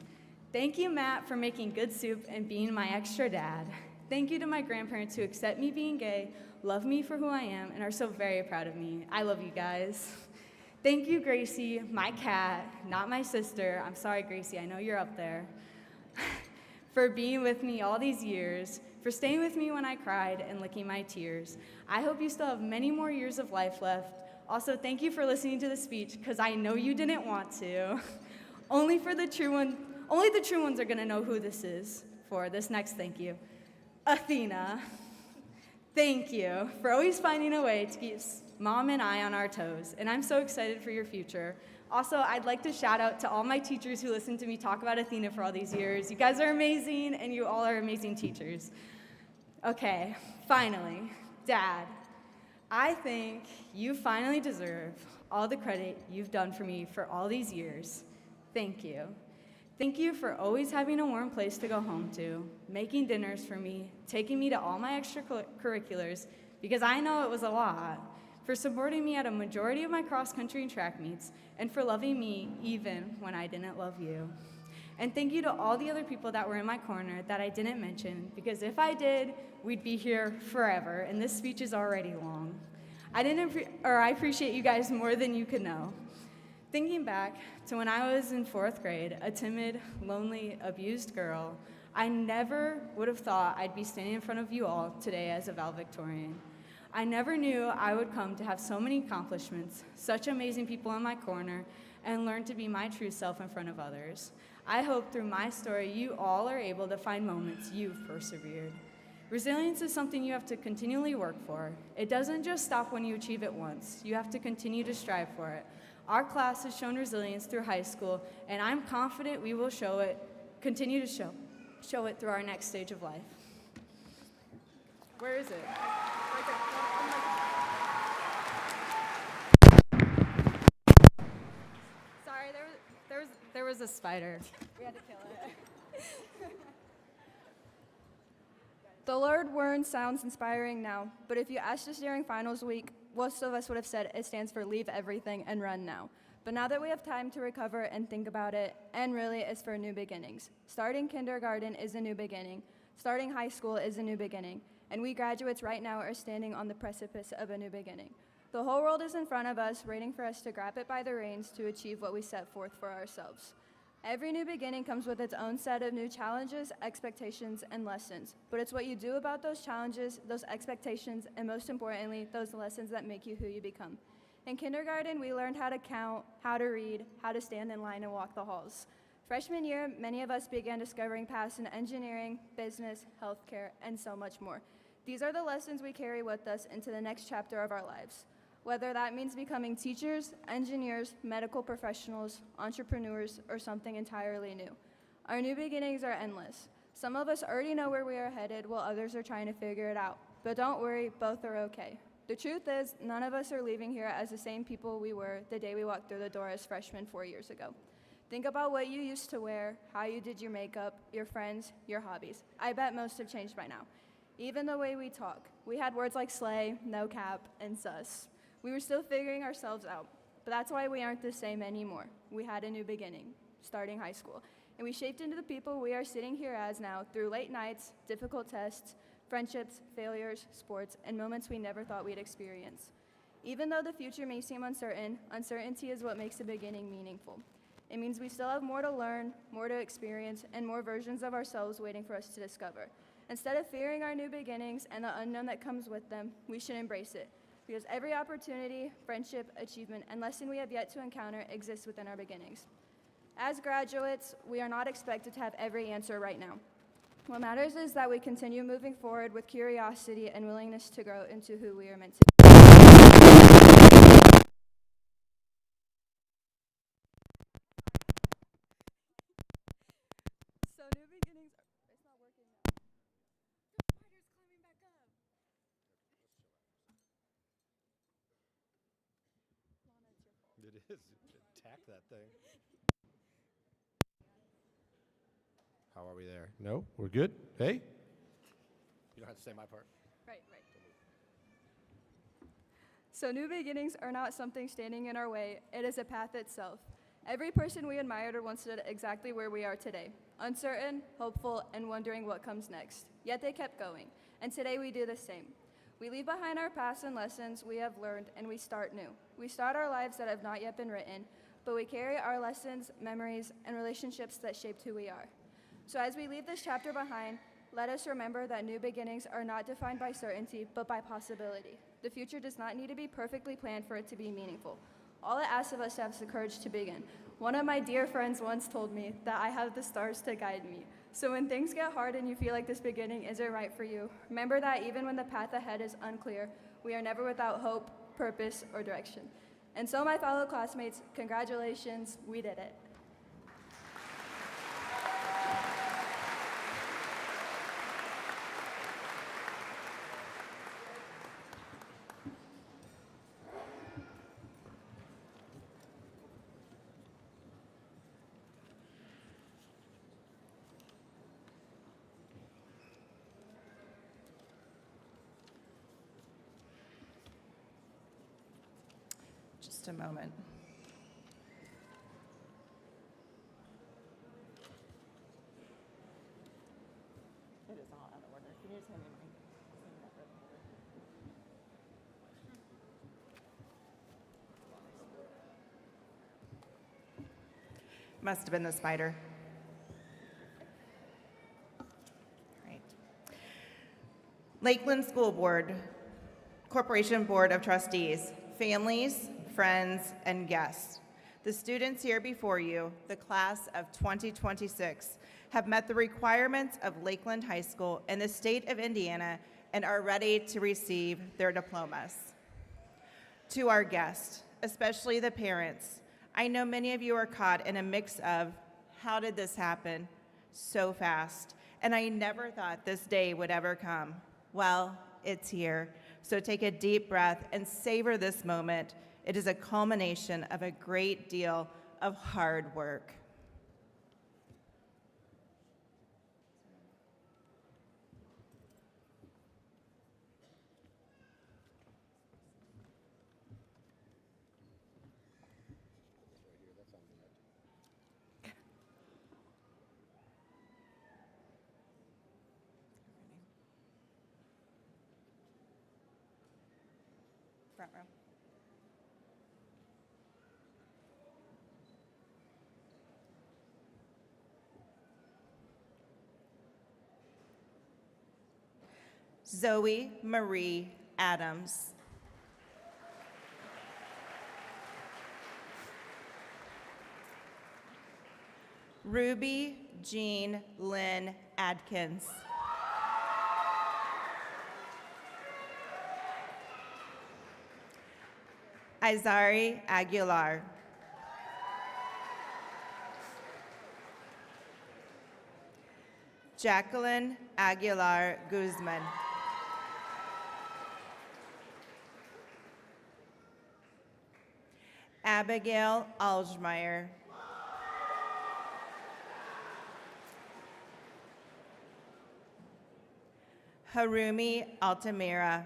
Speaker 8: Thank you, Matt, for making good soup and being my extra dad. Thank you to my grandparents who accept me being gay, love me for who I am, and are so very proud of me. I love you guys. Thank you, Gracie, my cat, not my sister. I'm sorry, Gracie, I know you're up there. For being with me all these years, for staying with me when I cried and licking my tears. I hope you still have many more years of life left. Also, thank you for listening to the speech, because I know you didn't want to. Only the true ones are gonna know who this is for this next thank you. Athena. Thank you for always finding a way to keep Mom and I on our toes, and I'm so excited for your future. Also, I'd like to shout out to all my teachers who listened to me talk about Athena for all these years. You guys are amazing, and you all are amazing teachers. Okay, finally, Dad, I think you finally deserve all the credit you've done for me for all these years. Thank you. Thank you for always having a warm place to go home to, making dinners for me, taking me to all my extracurriculars, because I know it was a lot, for supporting me at a majority of my cross-country and track meets, and for loving me even when I didn't love you. And thank you to all the other people that were in my corner that I didn't mention, because if I did, we'd be here forever, and this speech is already long. I appreciate you guys more than you could know. Thinking back to when I was in 4th grade, a timid, lonely, abused girl, I never would have thought I'd be standing in front of you all today as a valedictorian. I never knew I would come to have so many accomplishments, such amazing people in my corner, and learn to be my true self in front of others. I hope through my story you all are able to find moments you've persevered. Resilience is something you have to continually work for. It doesn't just stop when you achieve it once. You have to continue to strive for it. Our class has shown resilience through high school, and I'm confident we will continue to show it through our next stage of life. Where is it? Right there. Sorry, there was a spider. We had to kill it.
Speaker 7: The word WERN sounds inspiring now, but if you asked us during finals week, most of us would have said it stands for leave everything and run now. But now that we have time to recover and think about it, and really it's for new beginnings. Starting kindergarten is a new beginning. Starting high school is a new beginning. And we graduates right now are standing on the precipice of a new beginning. The whole world is in front of us, waiting for us to grab it by the reins to achieve what we set forth for ourselves. Every new beginning comes with its own set of new challenges, expectations, and lessons. But it's what you do about those challenges, those expectations, and most importantly, those lessons that make you who you become. In kindergarten, we learned how to count, how to read, how to stand in line and walk the halls. Freshman year, many of us began discovering paths in engineering, business, healthcare, and so much more. These are the lessons we carry with us into the next chapter of our lives. Whether that means becoming teachers, engineers, medical professionals, entrepreneurs, or something entirely new. Our new beginnings are endless. Some of us already know where we are headed, while others are trying to figure it out. But don't worry, both are okay. The truth is, none of us are leaving here as the same people we were the day we walked through the door as freshmen 4 years ago. Think about what you used to wear, how you did your makeup, your friends, your hobbies. I bet most have changed by now. Even the way we talk. We had words like slay, no cap, and sus. We were still figuring ourselves out, but that's why we aren't the same anymore. We had a new beginning, starting high school, and we shaped into the people we are sitting here as now through late nights, difficult tests, friendships, failures, sports, and moments we never thought we'd experience.
Speaker 8: Even though the future may seem uncertain, uncertainty is what makes the beginning meaningful. It means we still have more to learn, more to experience, and more versions of ourselves waiting for us to discover. Instead of fearing our new beginnings and the unknown that comes with them, we should embrace it. Because every opportunity, friendship, achievement, and lesson we have yet to encounter exists within our beginnings. As graduates, we are not expected to have every answer right now. What matters is that we continue moving forward with curiosity and willingness to grow into who we are meant to be. So new beginnings are, it's not working now. The spider's climbing back up. Lana, it's your fault.
Speaker 1: It is. Attack that thing. How are we there? No? We're good? Hey? You don't have to say my part.
Speaker 8: Right. So new beginnings are not something standing in our way, it is a path itself. Every person we admired or once stood exactly where we are today, uncertain, hopeful, and wondering what comes next. Yet they kept going, and today we do the same. We leave behind our past and lessons we have learned, and we start new. We start our lives that have not yet been written, but we carry our lessons, memories, and relationships that shaped who we are. So as we leave this chapter behind, let us remember that new beginnings are not defined by certainty, but by possibility. The future does not need to be perfectly planned for it to be meaningful. All it asks of us is the courage to begin. One of my dear friends once told me that I have the stars to guide me. So when things get hard and you feel like this beginning isn't right for you, remember that even when the path ahead is unclear, we are never without hope, purpose, or direction. And so my fellow classmates, congratulations, we did it.
Speaker 9: Just a moment. It is all out of order. Can you just hand me mine? Must have been the spider. Right. Lakeland School Board, Corporation Board of Trustees, families, friends, and guests. The students here before you, the class of 2026, have met the requirements of Lakeland High School in the state of Indiana and are ready to receive their diplomas. To our guests, especially the parents, I know many of you are caught in a mix of, how did this happen so fast? And I never thought this day would ever come. Well, it's here. So take a deep breath and savor this moment. It is a culmination of a great deal of hard work. Front row. Zoe Marie Adams. Ruby Jean Lynn Adkins. Izari Aguilar. Jacqueline Aguilar Guzman. Abigail Algemeyer. Harumi Altamira.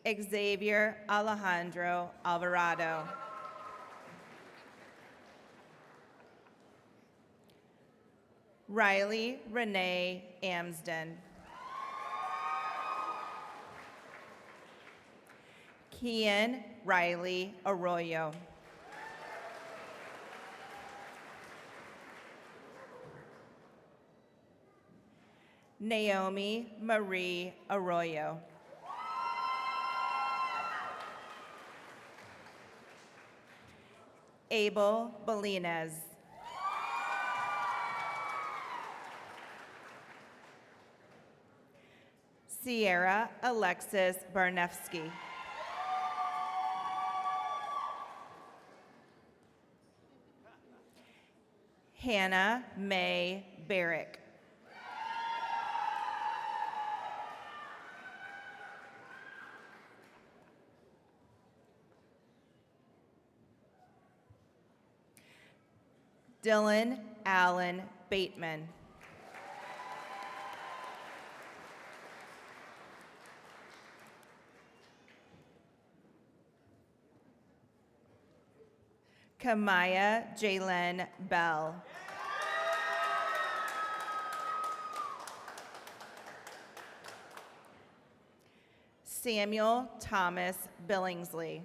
Speaker 9: Xavier Alejandro Alvarado. Riley Renee Amsden. Kian Riley Arroyo. Naomi Marie Arroyo. Abel Belines. Sierra Alexis Barnefsky. Hannah May Barrick. Dylan Allen Bateman. Kamaya Jalen Bell. Samuel Thomas Billingsley.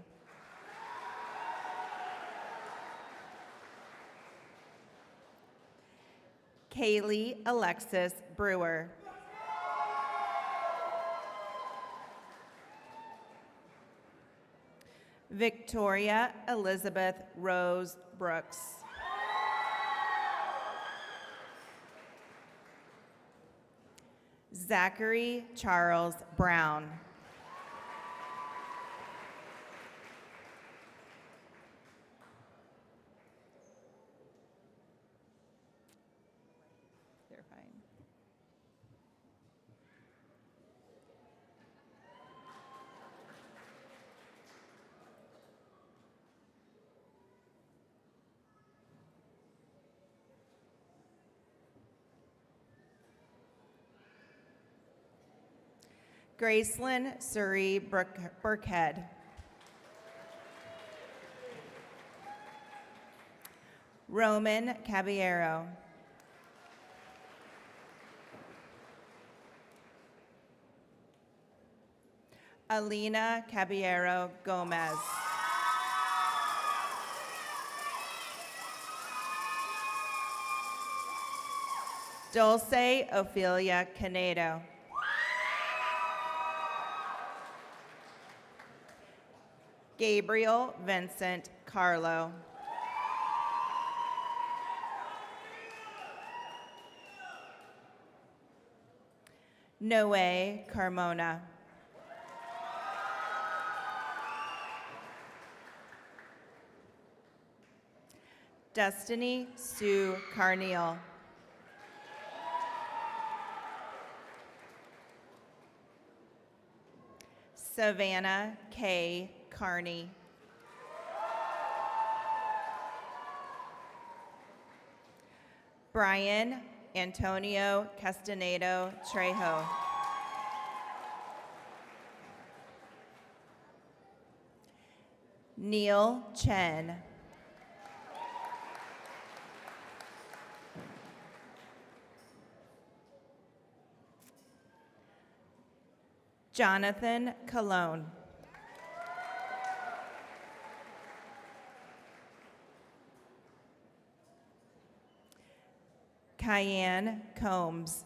Speaker 9: Kaylee Alexis Brewer. Victoria Elizabeth Rose Brooks. Zachary Charles Brown. They're fine. Gracelyn Surrey Burkhead. Roman Caballero. Alina Caballero Gomez. Dulce Ophelia Canedo. Gabriel Vincent Carlo. Noe Carmona. Destiny Sue Carneal. Savannah K. Carney. Brian Antonio Castanedo Trejo. Neil Chen. Jonathan Cologne. Cayenne Combs.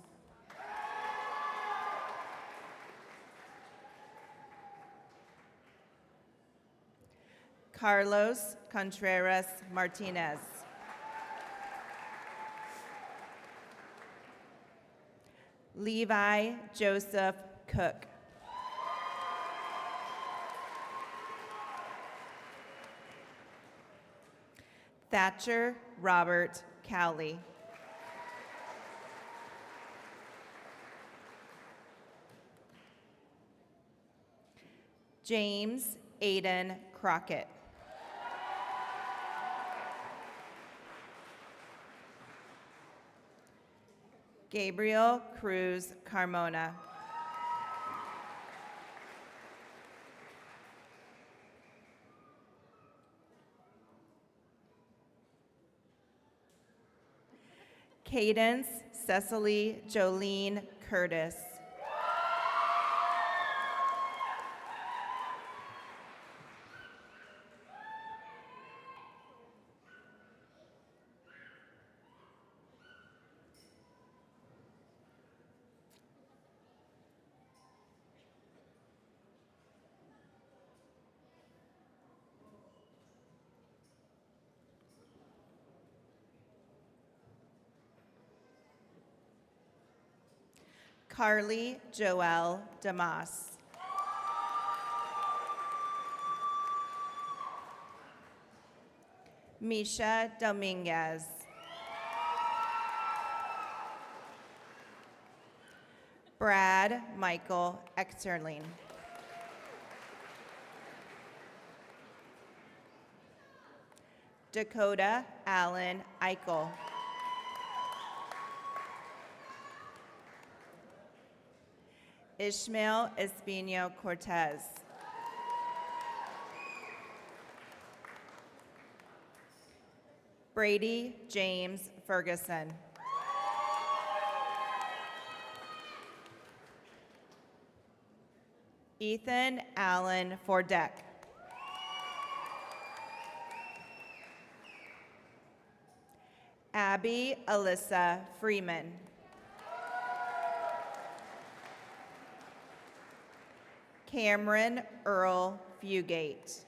Speaker 9: Carlos Contreras Martinez. Levi Joseph Cook. Thatcher Robert Cowley. James Aiden Crockett. Gabriel Cruz Carmona. Cadence Cecily Jolene Curtis. Carly Joelle Damas. Misha Dominguez. Brad Michael Exterling. Dakota Allen Eichel. Ishmael Espino Cortez. Brady James Ferguson. Ethan Allen Fordeck. Abby Alyssa Freeman. Cameron Earl Fugate.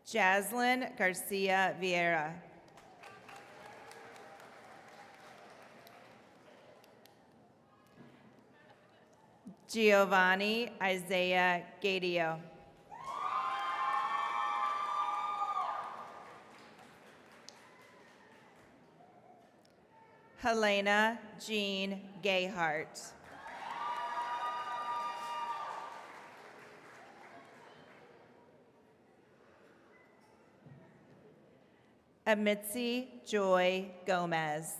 Speaker 9: Jaslyn Garcia Vieira. Giovanni Isaiah Gadio. Helena Jean Gayhart. Amitzi Joy Gomez.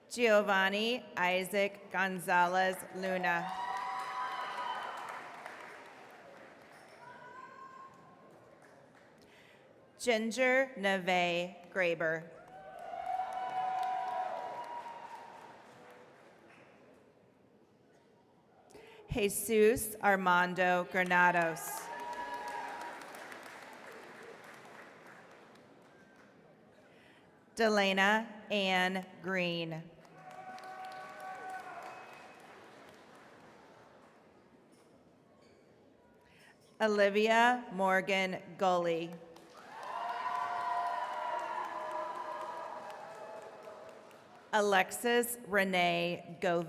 Speaker 9: Giovanni Isaac Gonzalez Luna. Ginger Neve Graber. Jesus Armando Granados. Delana Ann Green. Olivia Morgan Gully. Alexis Renee Gove.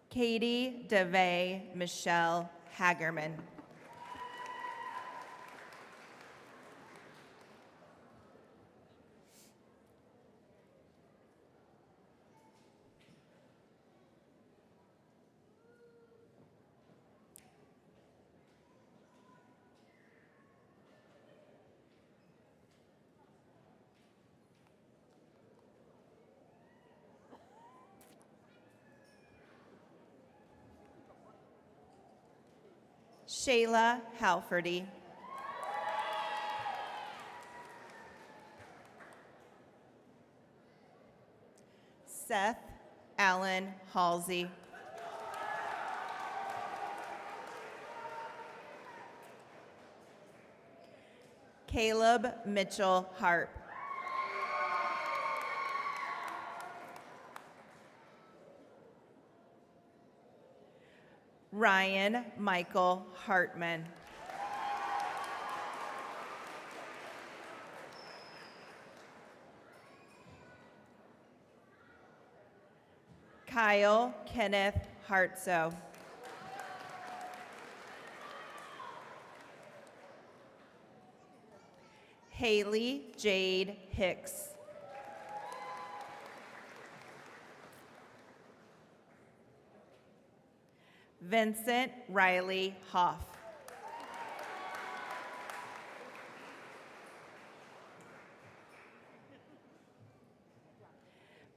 Speaker 9: Katie DeVay Michelle Hagerman. Shayla Halfordy. Seth Allen Halsey. Caleb Mitchell Harp. Ryan Michael Hartman. Kyle Kenneth Hartso. Haley Jade Hicks. Vincent Riley Hoff.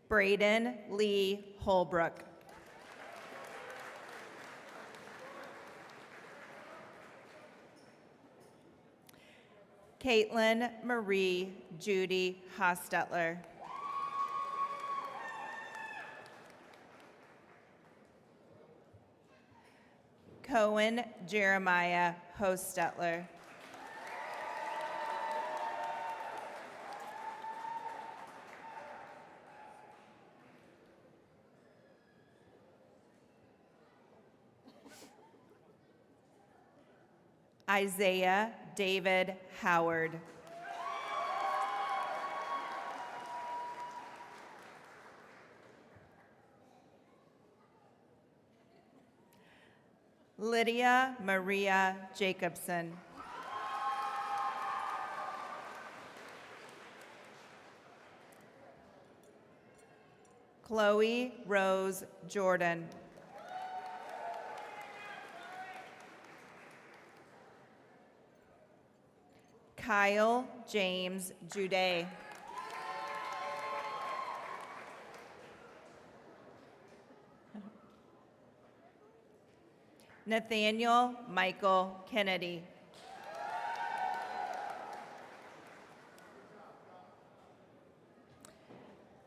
Speaker 9: Braden Lee Holbrook. Caitlin Marie Judy Hostetler. Cohen Jeremiah Hostetler. Isaiah David Howard. Lydia Maria Jacobson. Chloe Rose Jordan. Kyle James Jude. Nathaniel Michael Kennedy.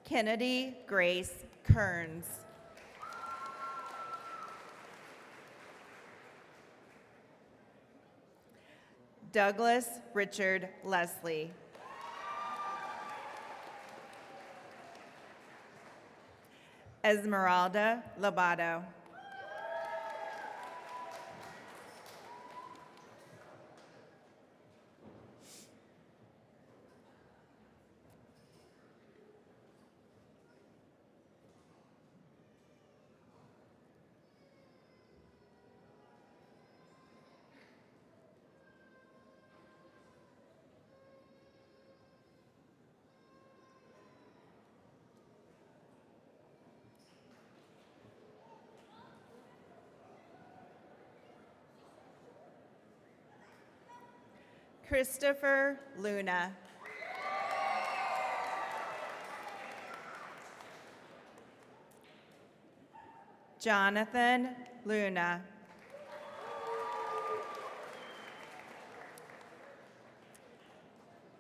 Speaker 9: Kennedy Grace Kearns. Douglas Richard Leslie. Esmeralda Lobato. Christopher Luna. Jonathan Luna.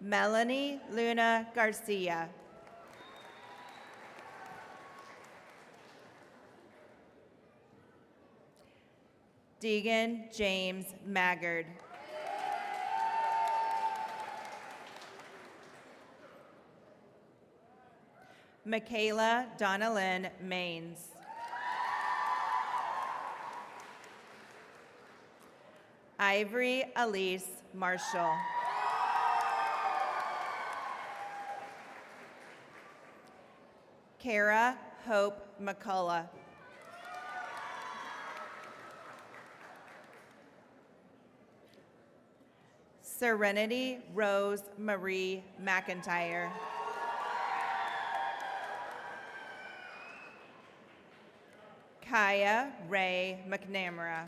Speaker 9: Melanie Luna Garcia. Deegan James Maggard. Michaela Donalyn Maines. Ivory Elise Marshall. Kara Hope McCullough. Serenity Rose Marie McIntyre. Kaya Ray McNamara.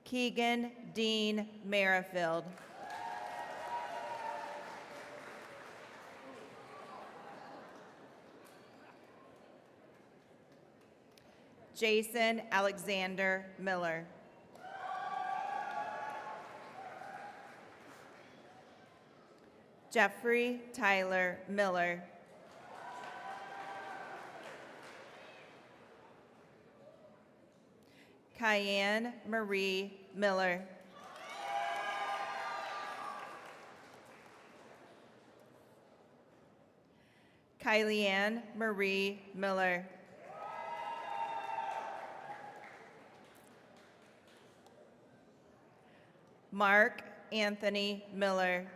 Speaker 9: Keegan Dean Merrifield. Jason Alexander Miller. Jeffrey Tyler Miller. Cayenne Marie Miller. Kylie-Ann Marie Miller. Mark Anthony Miller.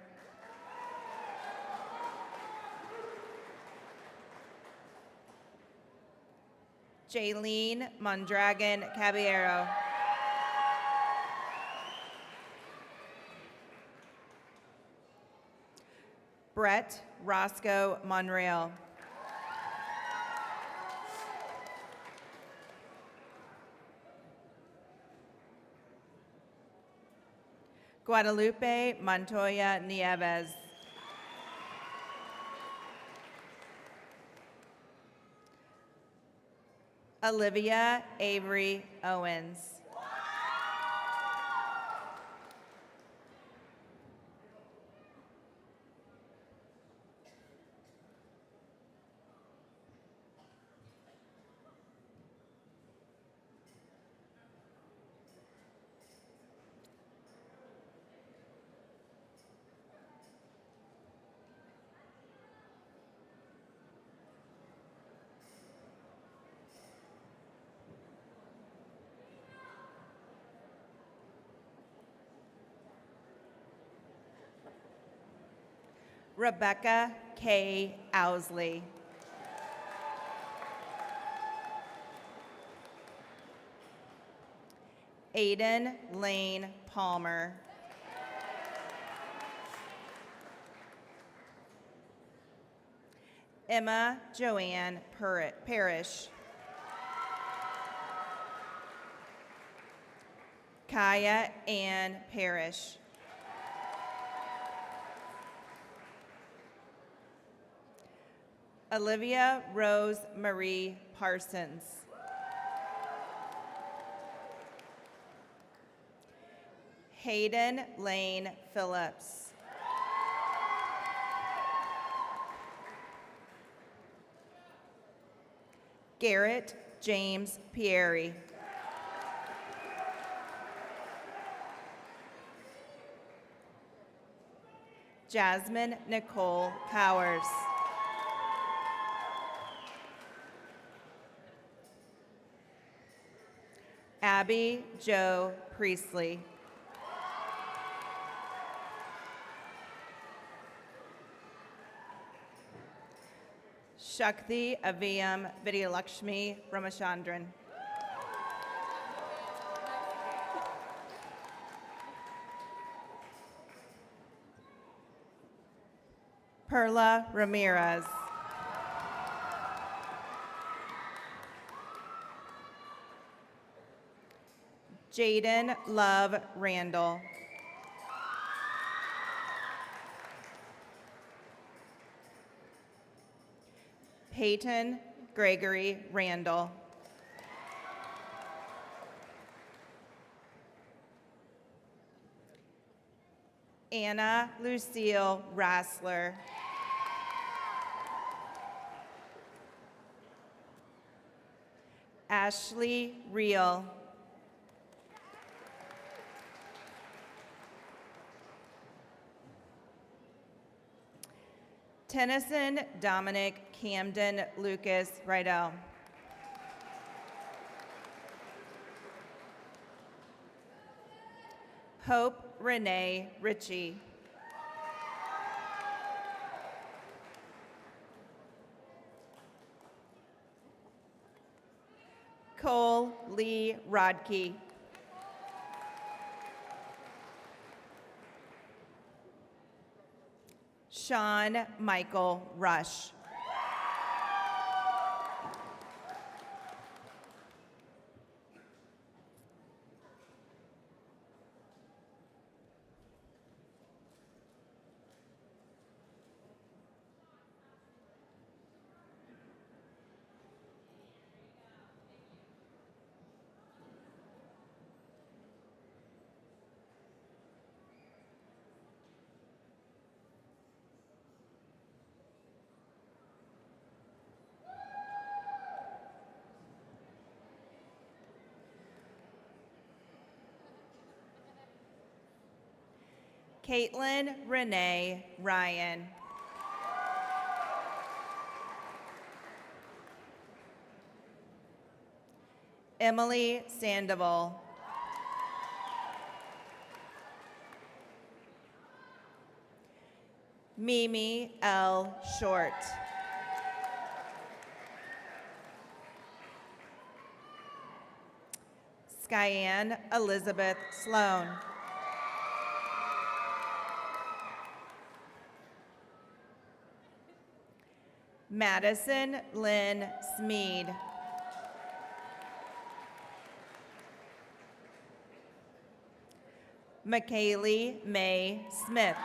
Speaker 9: Jaylene Mondragon Caballero. Brett Roscoe Monreal. Guadalupe Montoya Nieves. Olivia Avery Owens. Rebecca K. Owsley. Aiden Lane Palmer. Emma Joanne Parrish. Kaya Ann Parrish. Olivia Rose Marie Parsons. Hayden Lane Phillips. Garrett James Pieri. Jasmine Nicole Powers. Abby Jo Priestley. Shakti Aviyam Vidyalakshmi Ramachandran. Perla Ramirez. Jaden Love Randall. Peyton Gregory Randall. Anna Lucille Rassler. Ashley Reel. Tennyson Dominic Camden Lucas Rydell. Hope Renee Ritchie. Cole Lee Rodkey. Sean Michael Rush. Caitlin Renee Ryan. Emily Sandoval. Mimi L. Short. Skyanne Elizabeth Sloan. Madison Lynn Smead. McKaylee May Smith.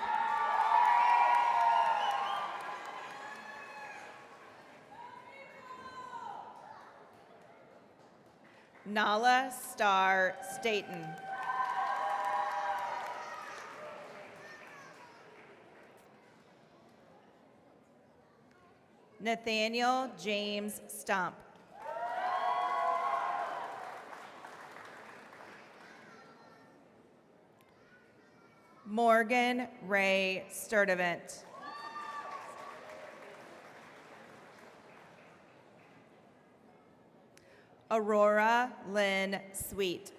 Speaker 9: Nala Star Staten. Nathaniel James Stump. Morgan Ray Sturdivant. Aurora Lynn Sweet.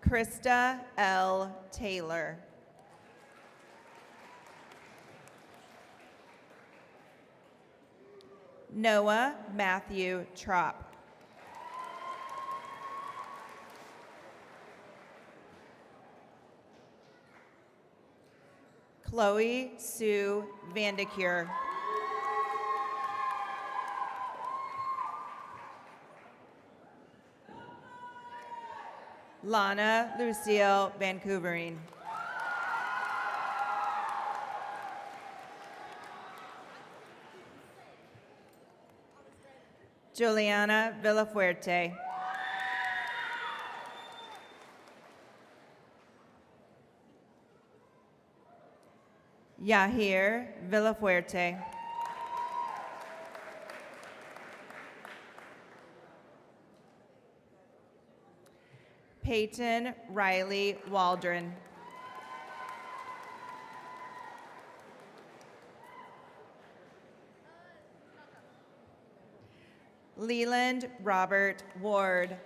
Speaker 9: Krista L. Taylor. Noah Matthew Trop. Chloe Sue Vandecure. Lana Lucille Vancouverine. Juliana Villafuerte. Yahir Villafuerte. Peyton Riley Waldron. Leland Robert Ward.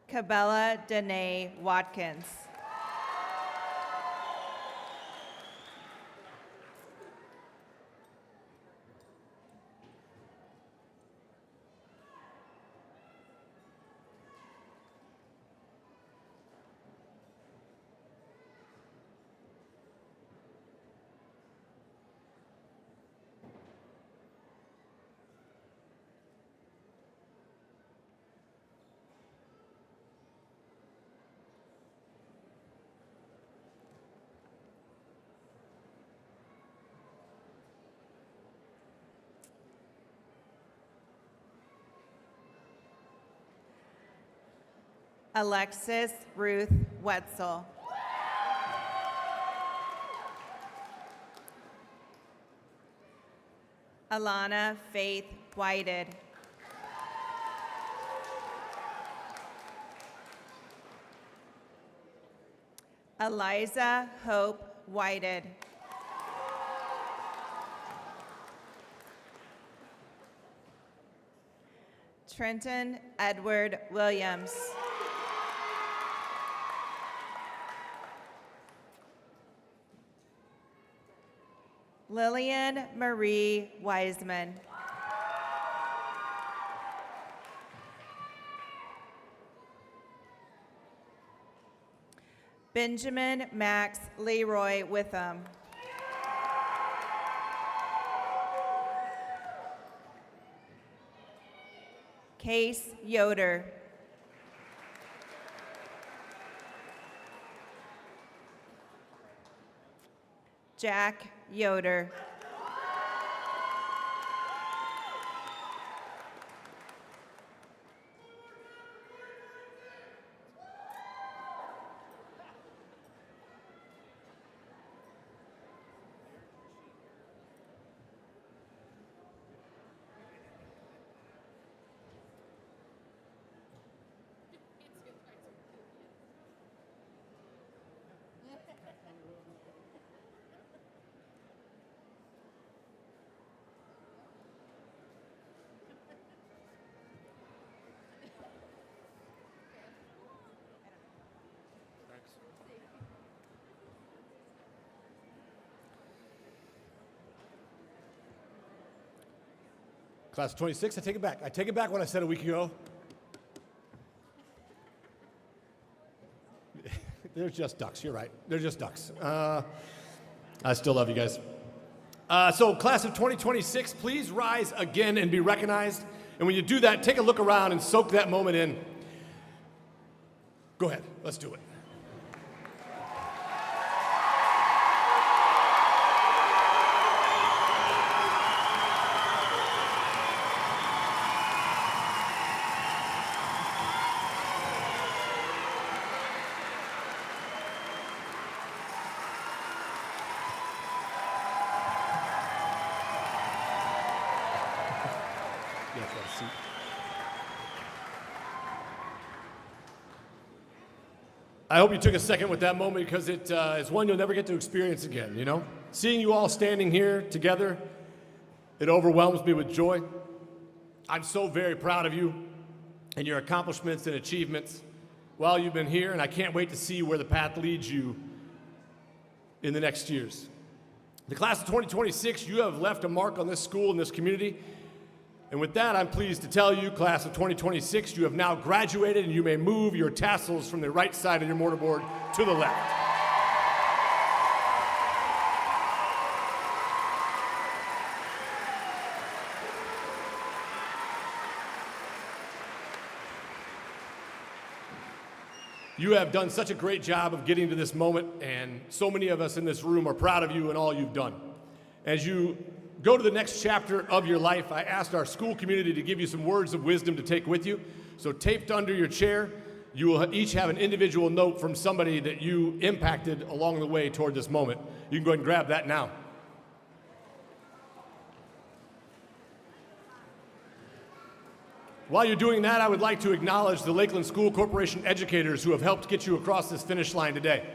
Speaker 9: Cabela Danae Watkins. Alexis Ruth Wetzel. Alana Faith Whited. Eliza Hope Whited. Trenton Edward Williams. Lillian Marie Wiseman. Benjamin Max Leroy Witham. Case Yoder. Jack Yoder.
Speaker 1: Class of 26, I take it back. I take it back what I said a week ago. They're just ducks, you're right. They're just ducks. I still love you guys. So class of 2026, please rise again and be recognized. And when you do that, take a look around and soak that moment in. Go ahead, let's do it. I hope you took a second with that moment because it's one you'll never get to experience again, you know? Seeing you all standing here together, it overwhelms me with joy. I'm so very proud of you and your accomplishments and achievements while you've been here, and I can't wait to see where the path leads you in the next years. The class of 2026, you have left a mark on this school and this community. And with that, I'm pleased to tell you, class of 2026, you have now graduated and you may move your tassels from the right side of your mortarboard to the left. You have done such a great job of getting to this moment, and so many of us in this room are proud of you and all you've done. As you go to the next chapter of your life, I asked our school community to give you some words of wisdom to take with you. So taped under your chair, you will each have an individual note from somebody that you impacted along the way toward this moment. You can go ahead and grab that now. While you're doing that, I would like to acknowledge the Lakeland School Corporation educators who have helped get you across this finish line today.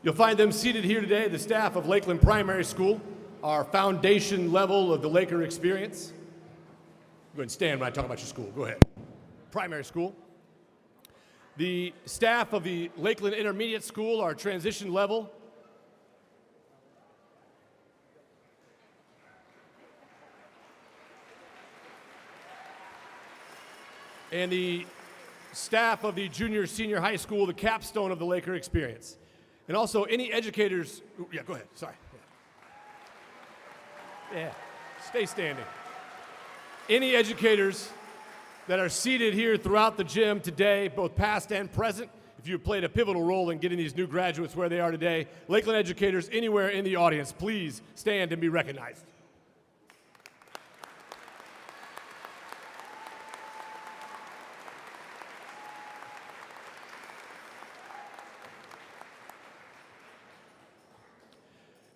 Speaker 1: You'll find them seated here today, the staff of Lakeland Primary School, our foundation level of the Laker experience. Go ahead and stand when I talk about your school. Go ahead. Primary school. The staff of the Lakeland Intermediate School, our transition level. And the staff of the junior senior high school, the capstone of the Laker experience. And also any educators, yeah, go ahead, sorry. Yeah, stay standing. Any educators that are seated here throughout the gym today, both past and present, if you've played a pivotal role in getting these new graduates where they are today, Lakeland educators anywhere in the audience, please stand and be recognized.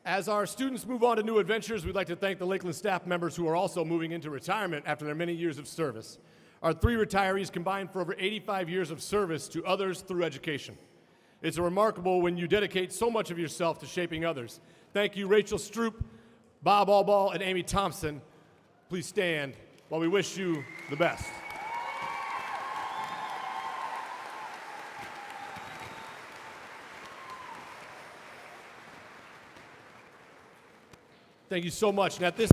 Speaker 1: As our students move on to new adventures, we'd like to thank the Lakeland staff members who are also moving into retirement after their many years of service. Our 3 retirees combined for over 85 years of service to others through education. It's remarkable when you dedicate so much of yourself to shaping others. Thank you, Rachel Stroop, Bob Allball, and Amy Thompson. Please stand while we wish you the best. Thank you so much. And at this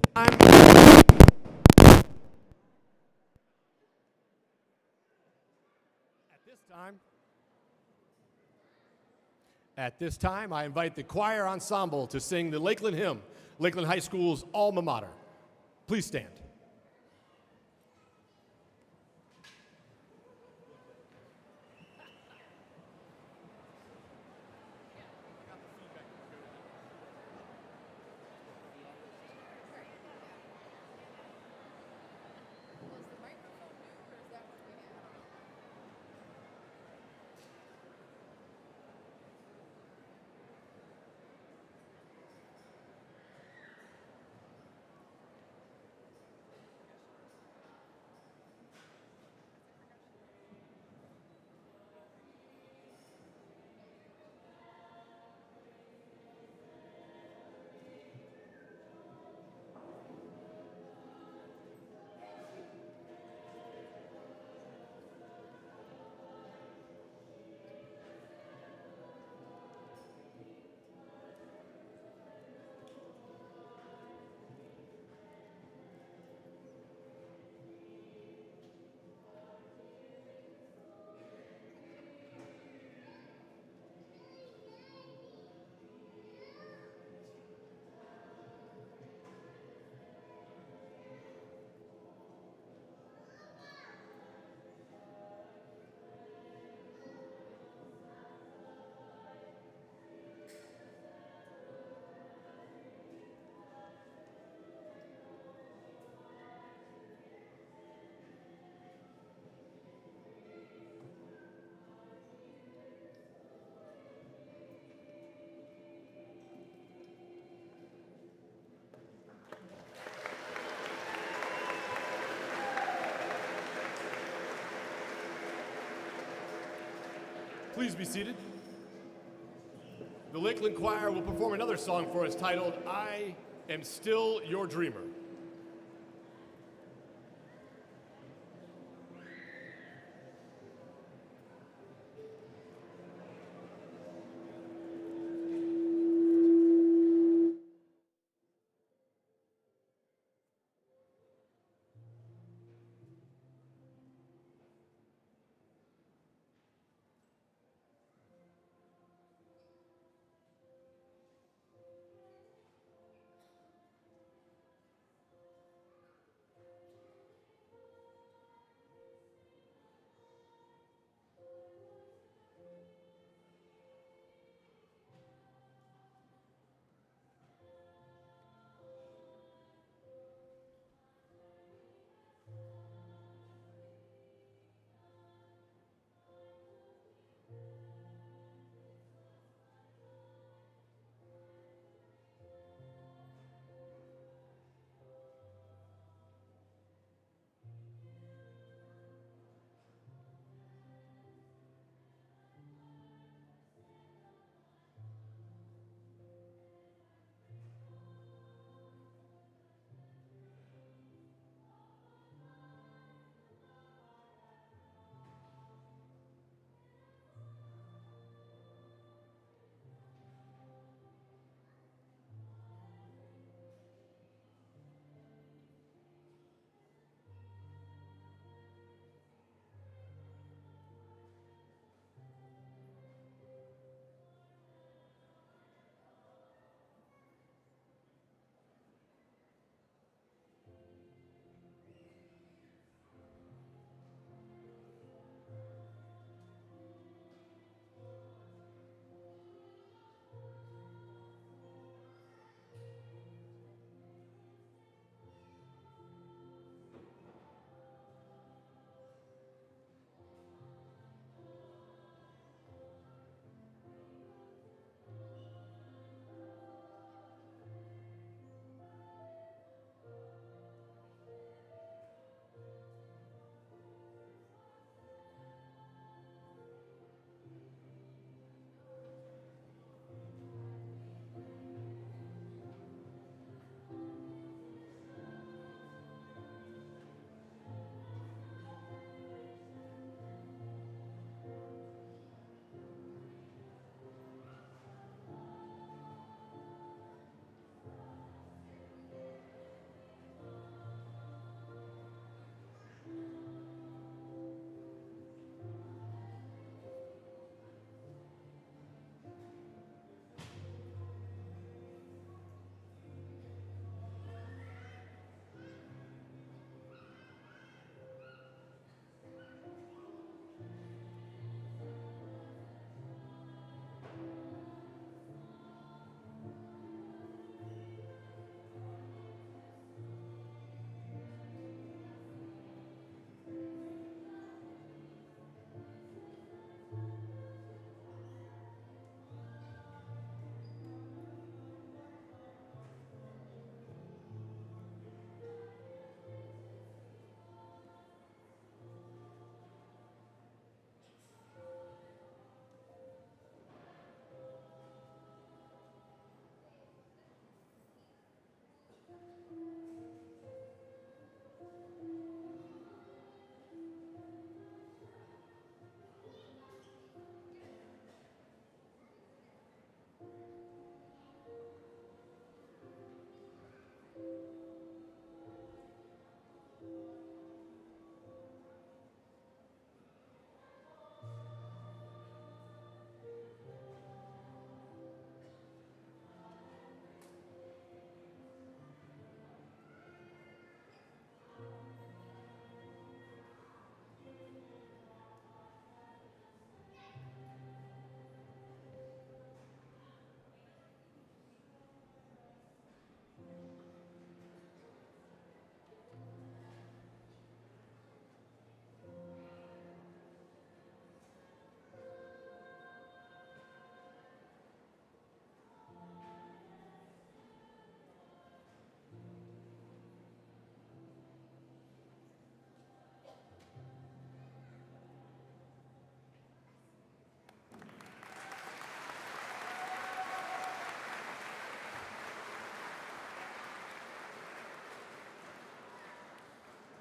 Speaker 1: time, I invite the choir ensemble to sing the Lakeland hymn, Lakeland High School's alma mater. Please stand. Please be seated. The Lakeland Choir will perform another song for us titled, I Am Still Your Dreamer.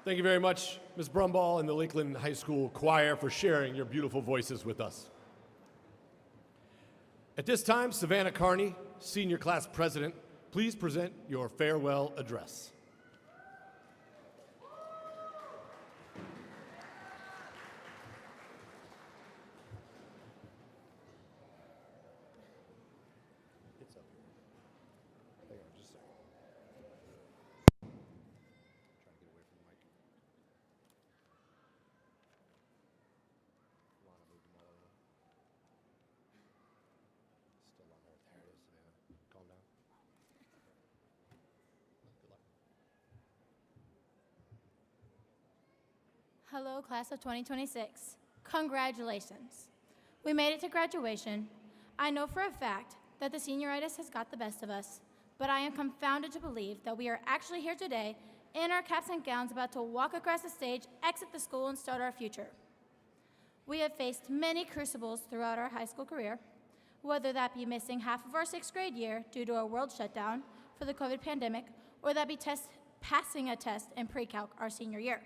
Speaker 1: Thank you very much, Ms. Brumball and the Lakeland High School Choir, for sharing your beautiful voices with us. At this time, Savannah Carney, Senior Class President, please present your farewell address.
Speaker 10: Hello, class of 2026. Congratulations. We made it to graduation. I know for a fact that the senioritis has got the best of us, but I am confounded to believe that we are actually here today in our caps and gowns about to walk across the stage, exit the school, and start our future. We have faced many crucibles throughout our high school career, whether that be missing half of our 6th grade year due to a world shutdown for the COVID pandemic, or that be passing a test in pre-calc our senior year.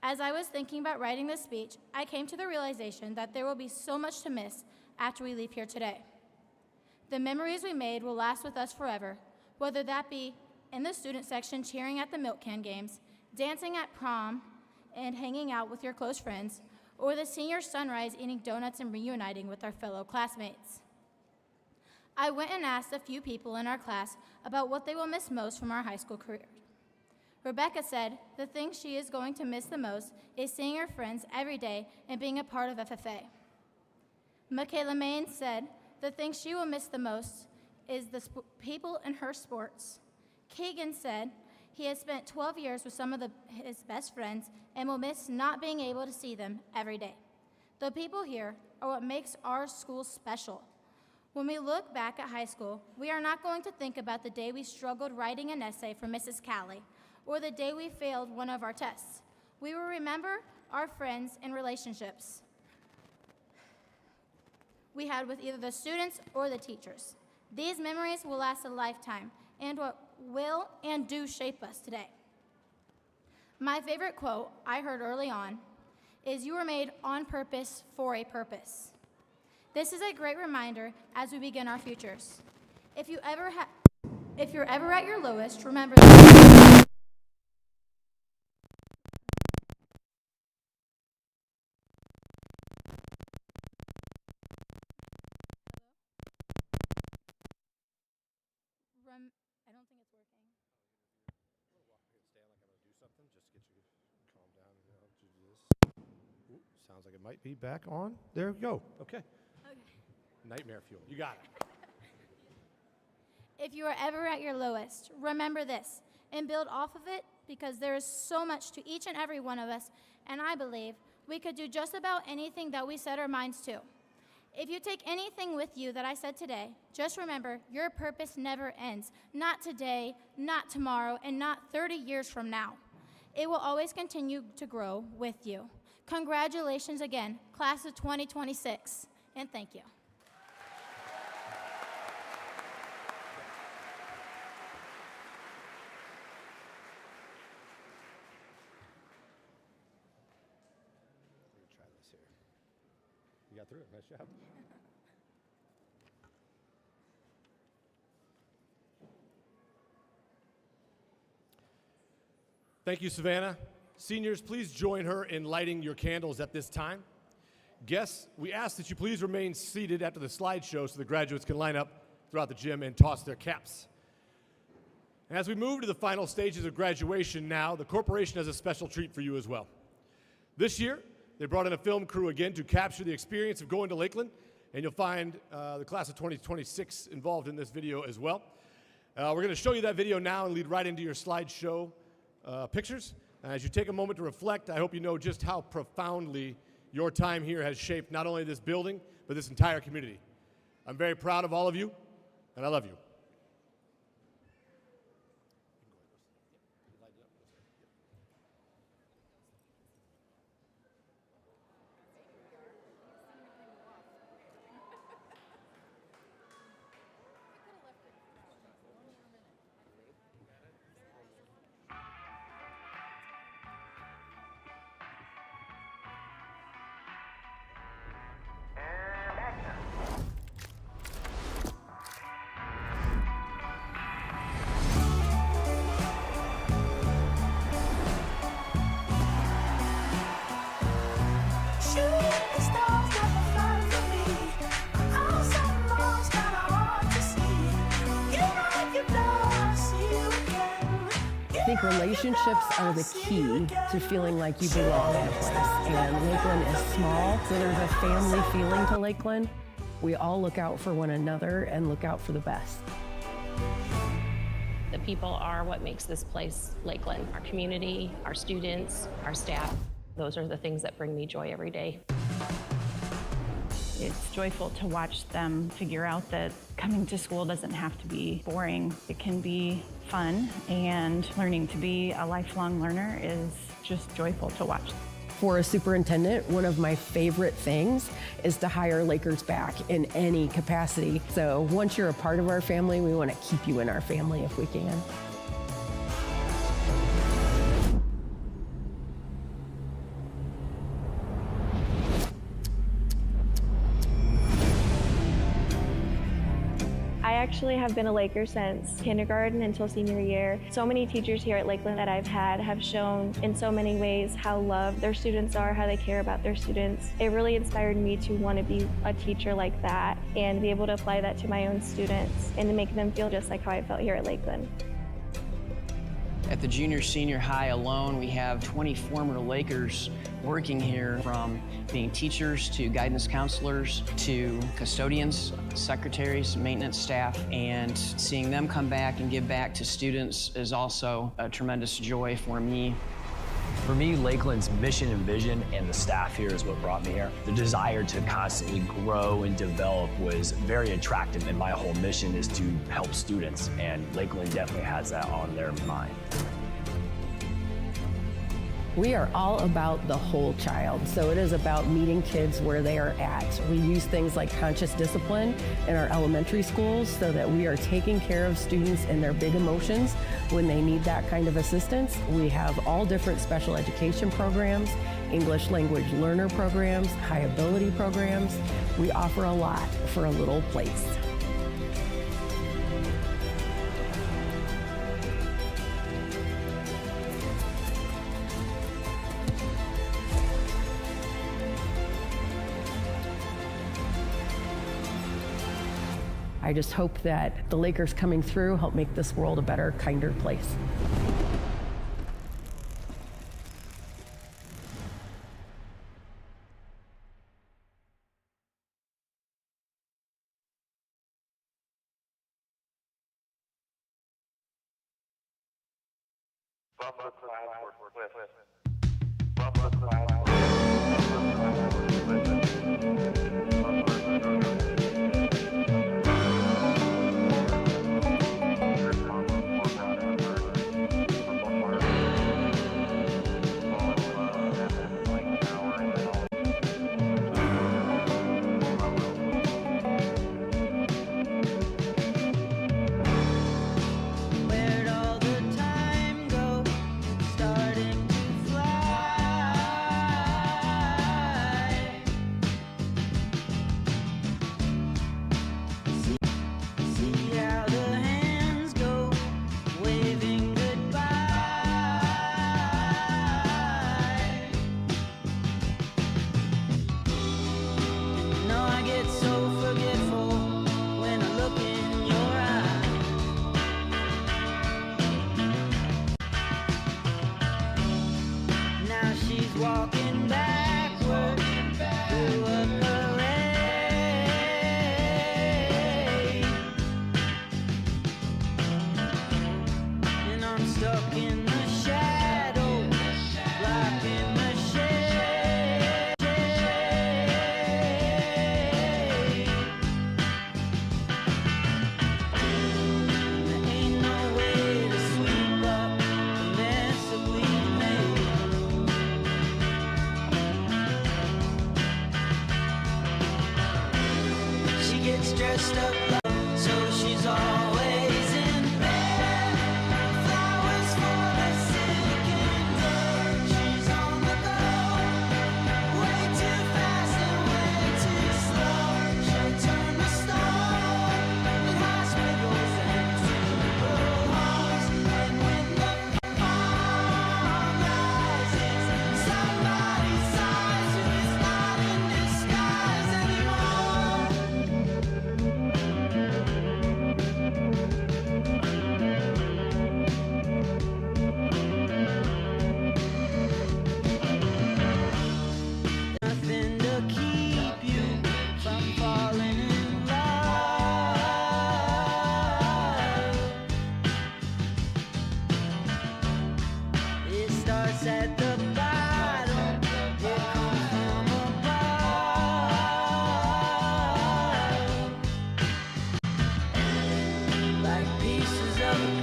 Speaker 10: As I was thinking about writing this speech, I came to the realization that there will be so much to miss after we leave here today. The memories we made will last with us forever, whether that be in the student section cheering at the milk can games, dancing at prom, and hanging out with your close friends, or the senior sunrise eating donuts and reuniting with our fellow classmates. I went and asked a few people in our class about what they will miss most from our high school career. Rebecca said the thing she is going to miss the most is seeing her friends every day and being a part of FFA. Michaela Main said the thing she will miss the most is the people in her sports. Keegan said he has spent 12 years with some of his best friends and will miss not being able to see them every day. The people here are what makes our school special. When we look back at high school, we are not going to think about the day we struggled writing an essay for Mrs. Callie, or the day we failed one of our tests. We will remember our friends and relationships we had with either the students or the teachers. These memories will last a lifetime and what will and do shape us today. My favorite quote I heard early on is, "You were made on purpose for a purpose." This is a great reminder as we begin our futures. If you're ever at your lowest, remember that. I don't think it's working.
Speaker 1: Stand like I'm going to do something, just to get you calm down. Do this. Ooh, sounds like it might be back on. There we go. Okay. Nightmare fuel. You got it.
Speaker 10: If you are ever at your lowest, remember this and build off of it, because there is so much to each and every one of us, and I believe we could do just about anything that we set our minds to. If you take anything with you that I said today, just remember your purpose never ends. Not today, not tomorrow, and not 30 years from now. It will always continue to grow with you. Congratulations again, class of 2026, and thank you.
Speaker 1: Let me try this here. You got through it. Nice job. Thank you, Savannah. Seniors, please join her in lighting your candles at this time. Guests, we ask that you please remain seated after the slideshow so the graduates can line up throughout the gym and toss their caps. And as we move to the final stages of graduation now, the corporation has a special treat for you as well. This year, they brought in a film crew again to capture the experience of going to Lakeland, and you'll find the class of 2026 involved in this video as well. We're going to show you that video now and lead right into your slideshow pictures. As you take a moment to reflect, I hope you know just how profoundly your time here has shaped not only this building, but this entire community. I'm very proud of all of you, and I love you.
Speaker 11: think relationships are the key to feeling like you belong in a place. And Lakeland is small, so there's a family feeling to Lakeland. We all look out for one another and look out for the best.
Speaker 12: The people are what makes this place Lakeland. Our community, our students, our staff. Those are the things that bring me joy every day.
Speaker 13: It's joyful to watch them figure out that coming to school doesn't have to be boring. It can be fun, and learning to be a lifelong learner is just joyful to watch.
Speaker 11: For a superintendent, one of my favorite things is to hire Lakers back in any capacity. So once you're a part of our family, we want to keep you in our family if we can.
Speaker 14: I actually have been a Laker since kindergarten until senior year. So many teachers here at Lakeland that I've had have shown in so many ways how loved their students are, how they care about their students. It really inspired me to want to be a teacher like that and be able to apply that to my own students and to make them feel just like how I felt here at Lakeland.
Speaker 15: At the junior senior high alone, we have 20 former Lakers working here, from being teachers to guidance counselors to custodians, secretaries, maintenance staff, and seeing them come back and give back to students is also a tremendous joy for me.
Speaker 16: For me, Lakeland's mission and vision and the staff here is what brought me here. The desire to constantly grow and develop was very attractive, and my whole mission is to help students, and Lakeland definitely has that on their mind.
Speaker 11: We are all about the whole child, so it is about meeting kids where they are at. We use things like conscious discipline in our elementary schools so that we are taking care of students and their big emotions when they need that kind of assistance. We have all different special education programs, English language learner programs, high ability programs. We offer a lot for a little place. I just hope that the Lakers coming through help make this world a better, kinder place.
Speaker 17: Where'd all the time go? Starting to fly.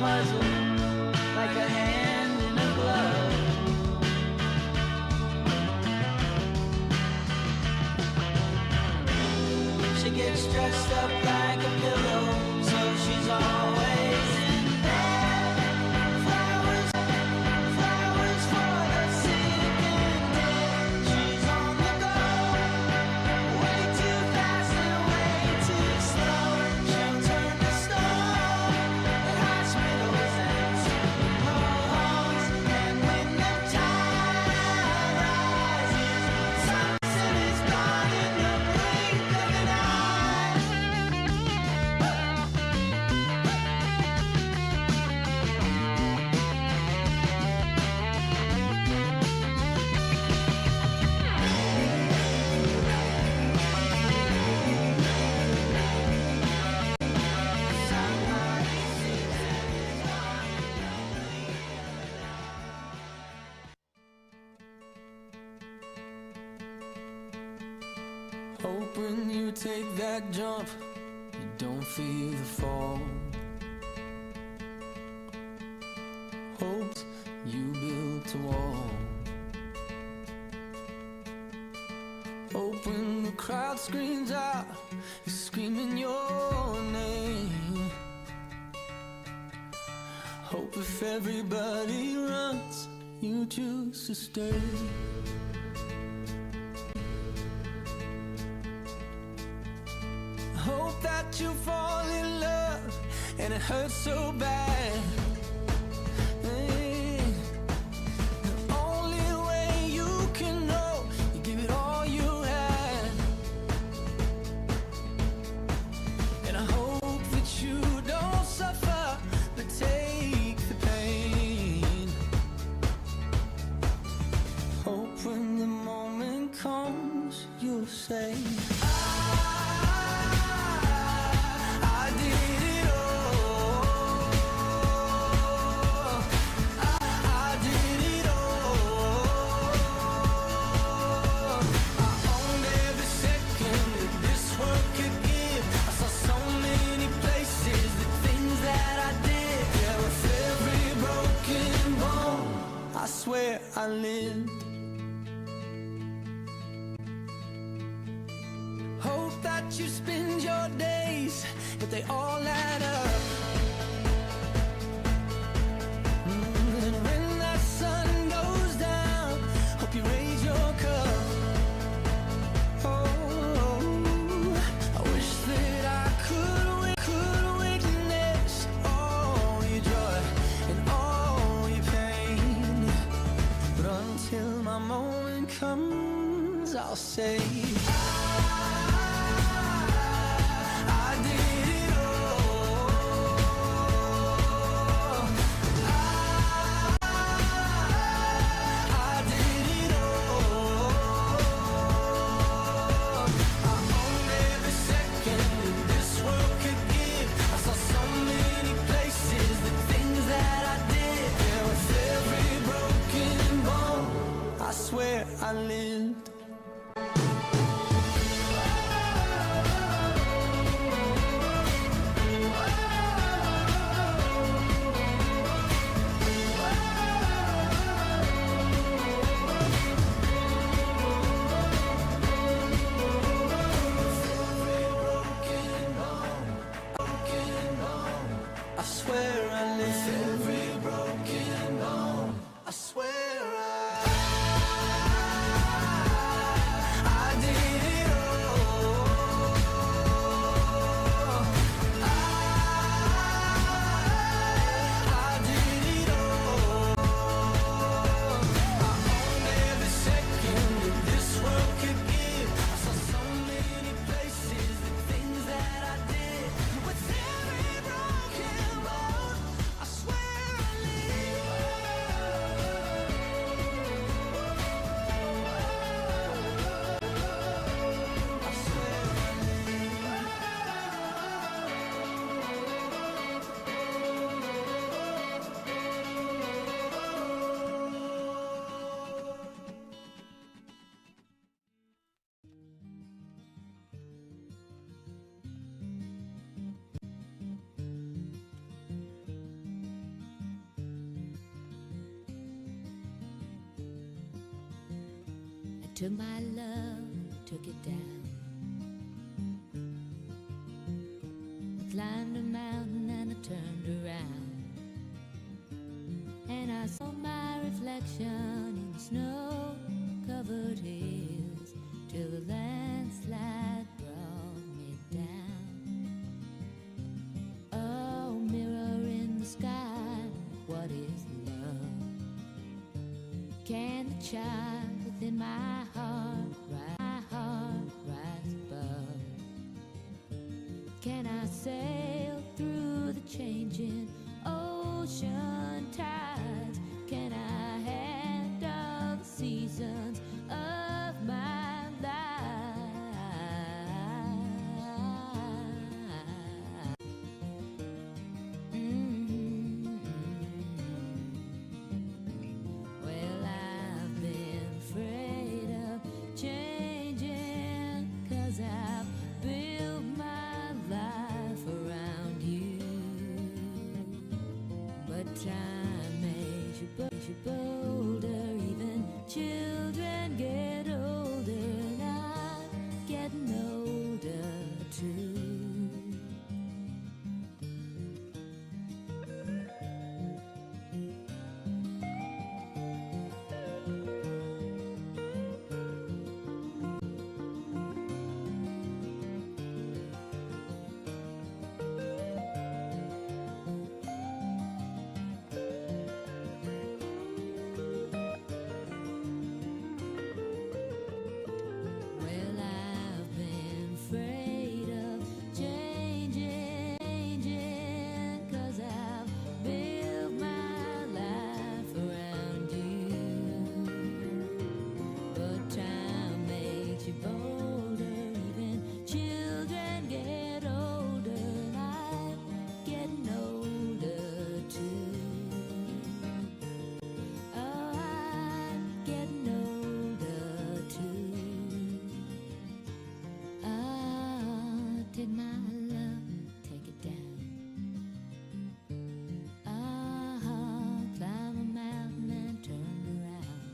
Speaker 17: puzzle, like a hand in a glove. She gets dressed up like a pillow, so she's always in bed. Flowers, flowers for the sick and dead. She's on the go, way too fast and way too slow. She'll turn to stone at hospitals and ho-hos. And when the tide rises, sunset is gone in the blink of an eye. Hope when you take that jump, you don't feel the fall. Hope you built a wall. Hope when the crowd screams out, you're screaming your name. Hope if everybody runs, you choose to stay. Hope that you fall in love and it hurts so bad. Hey, the only way you can know, you give it all you had. And I hope that you don't suffer, but take the pain. Hope when the moment comes, you'll say, I did it all. I did it all. I owned every second that this world could give. I saw so many places, the things that I did. Yeah, with every broken bone, I swear I lived. Hope that you spend your days, but they all add up. And when that sun goes down, hope you raise your cup. Oh, I wish that I could witness all your joy and all your pain. But until my moment comes, I'll say, I did it all. I did it all. I owned every second that this world could give. I saw so many places, the things that I did. Yeah, with every broken bone, I swear I lived. I swear I live every broken bone. I swear I did it all. I did it all. I owned every second that this world could give. I saw so many places, the things that I did. With every broken bone,
Speaker 18: Took my love, took it down. I climbed a mountain and I turned around, and I saw my reflection in snow-covered hills till the landslide brought me down. Oh, mirror in the sky, what is love? Can the child within my heart rise above? Can I sail through the changing ocean tides? Can I handle the seasons of my life? Well, I've been afraid of changing, 'cause I've built my life around you. But time makes you bolder, even children get older, and I'm getting older too. Well, I've been afraid of changing, 'cause I've built my life around you. But time makes you bolder, even children get older, and I'm getting older too. Oh, I'm getting older too. Ah, take my love, take it down. Ah, climb a mountain and turn around.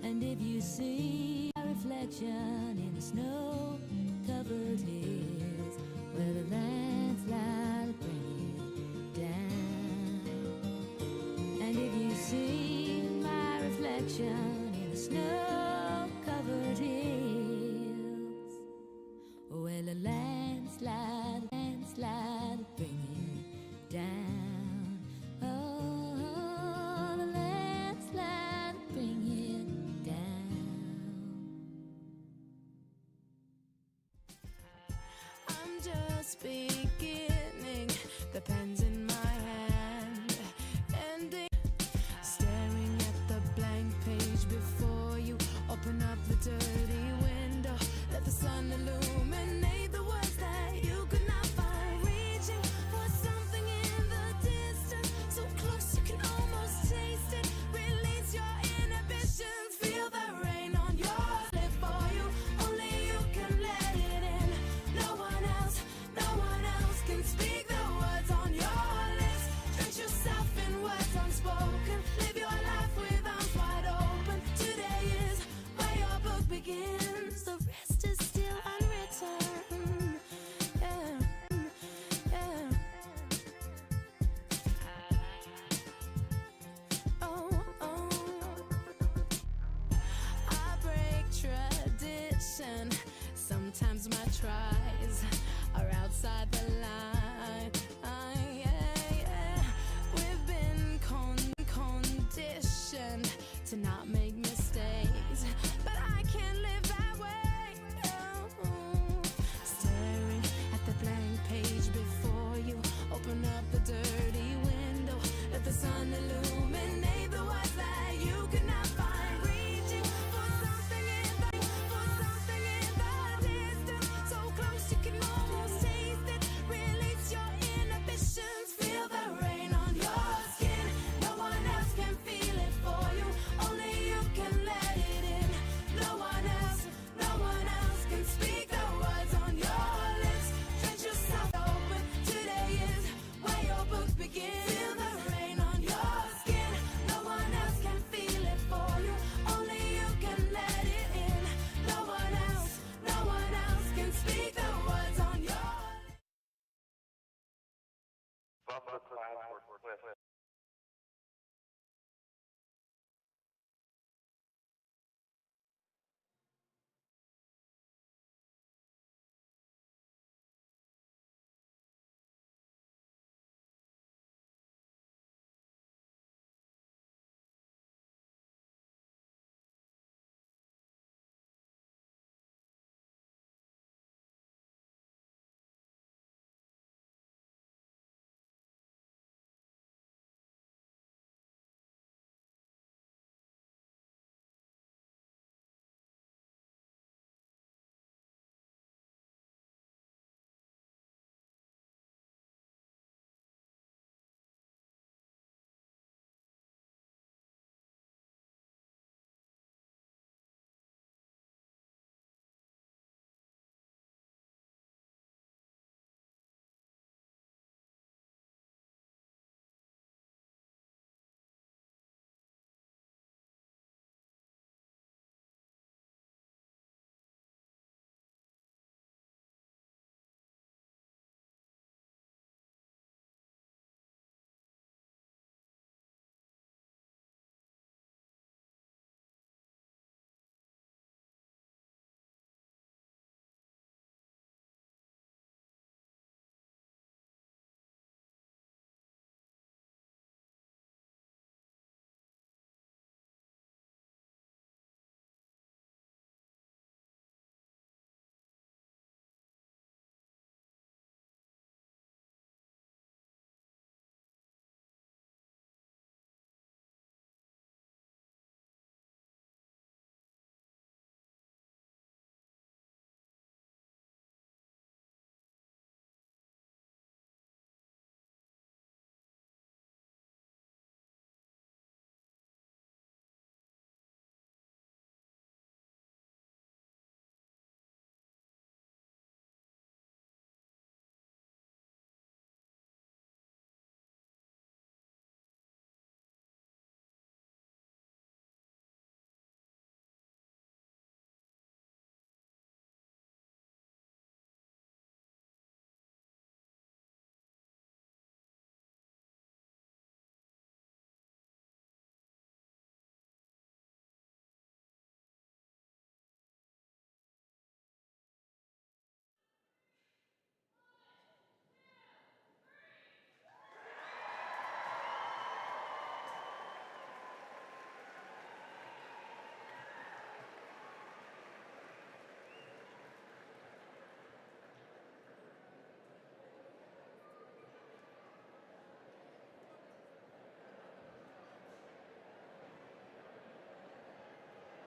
Speaker 18: And if you see a reflection in the snow-covered hills, where the landslide will bring you down. And if you see my reflection in the snow-covered hills, well, a landslide will bring you down. Oh, the landslide will bring you down.
Speaker 19: I'm just being Some of the class were Swiss.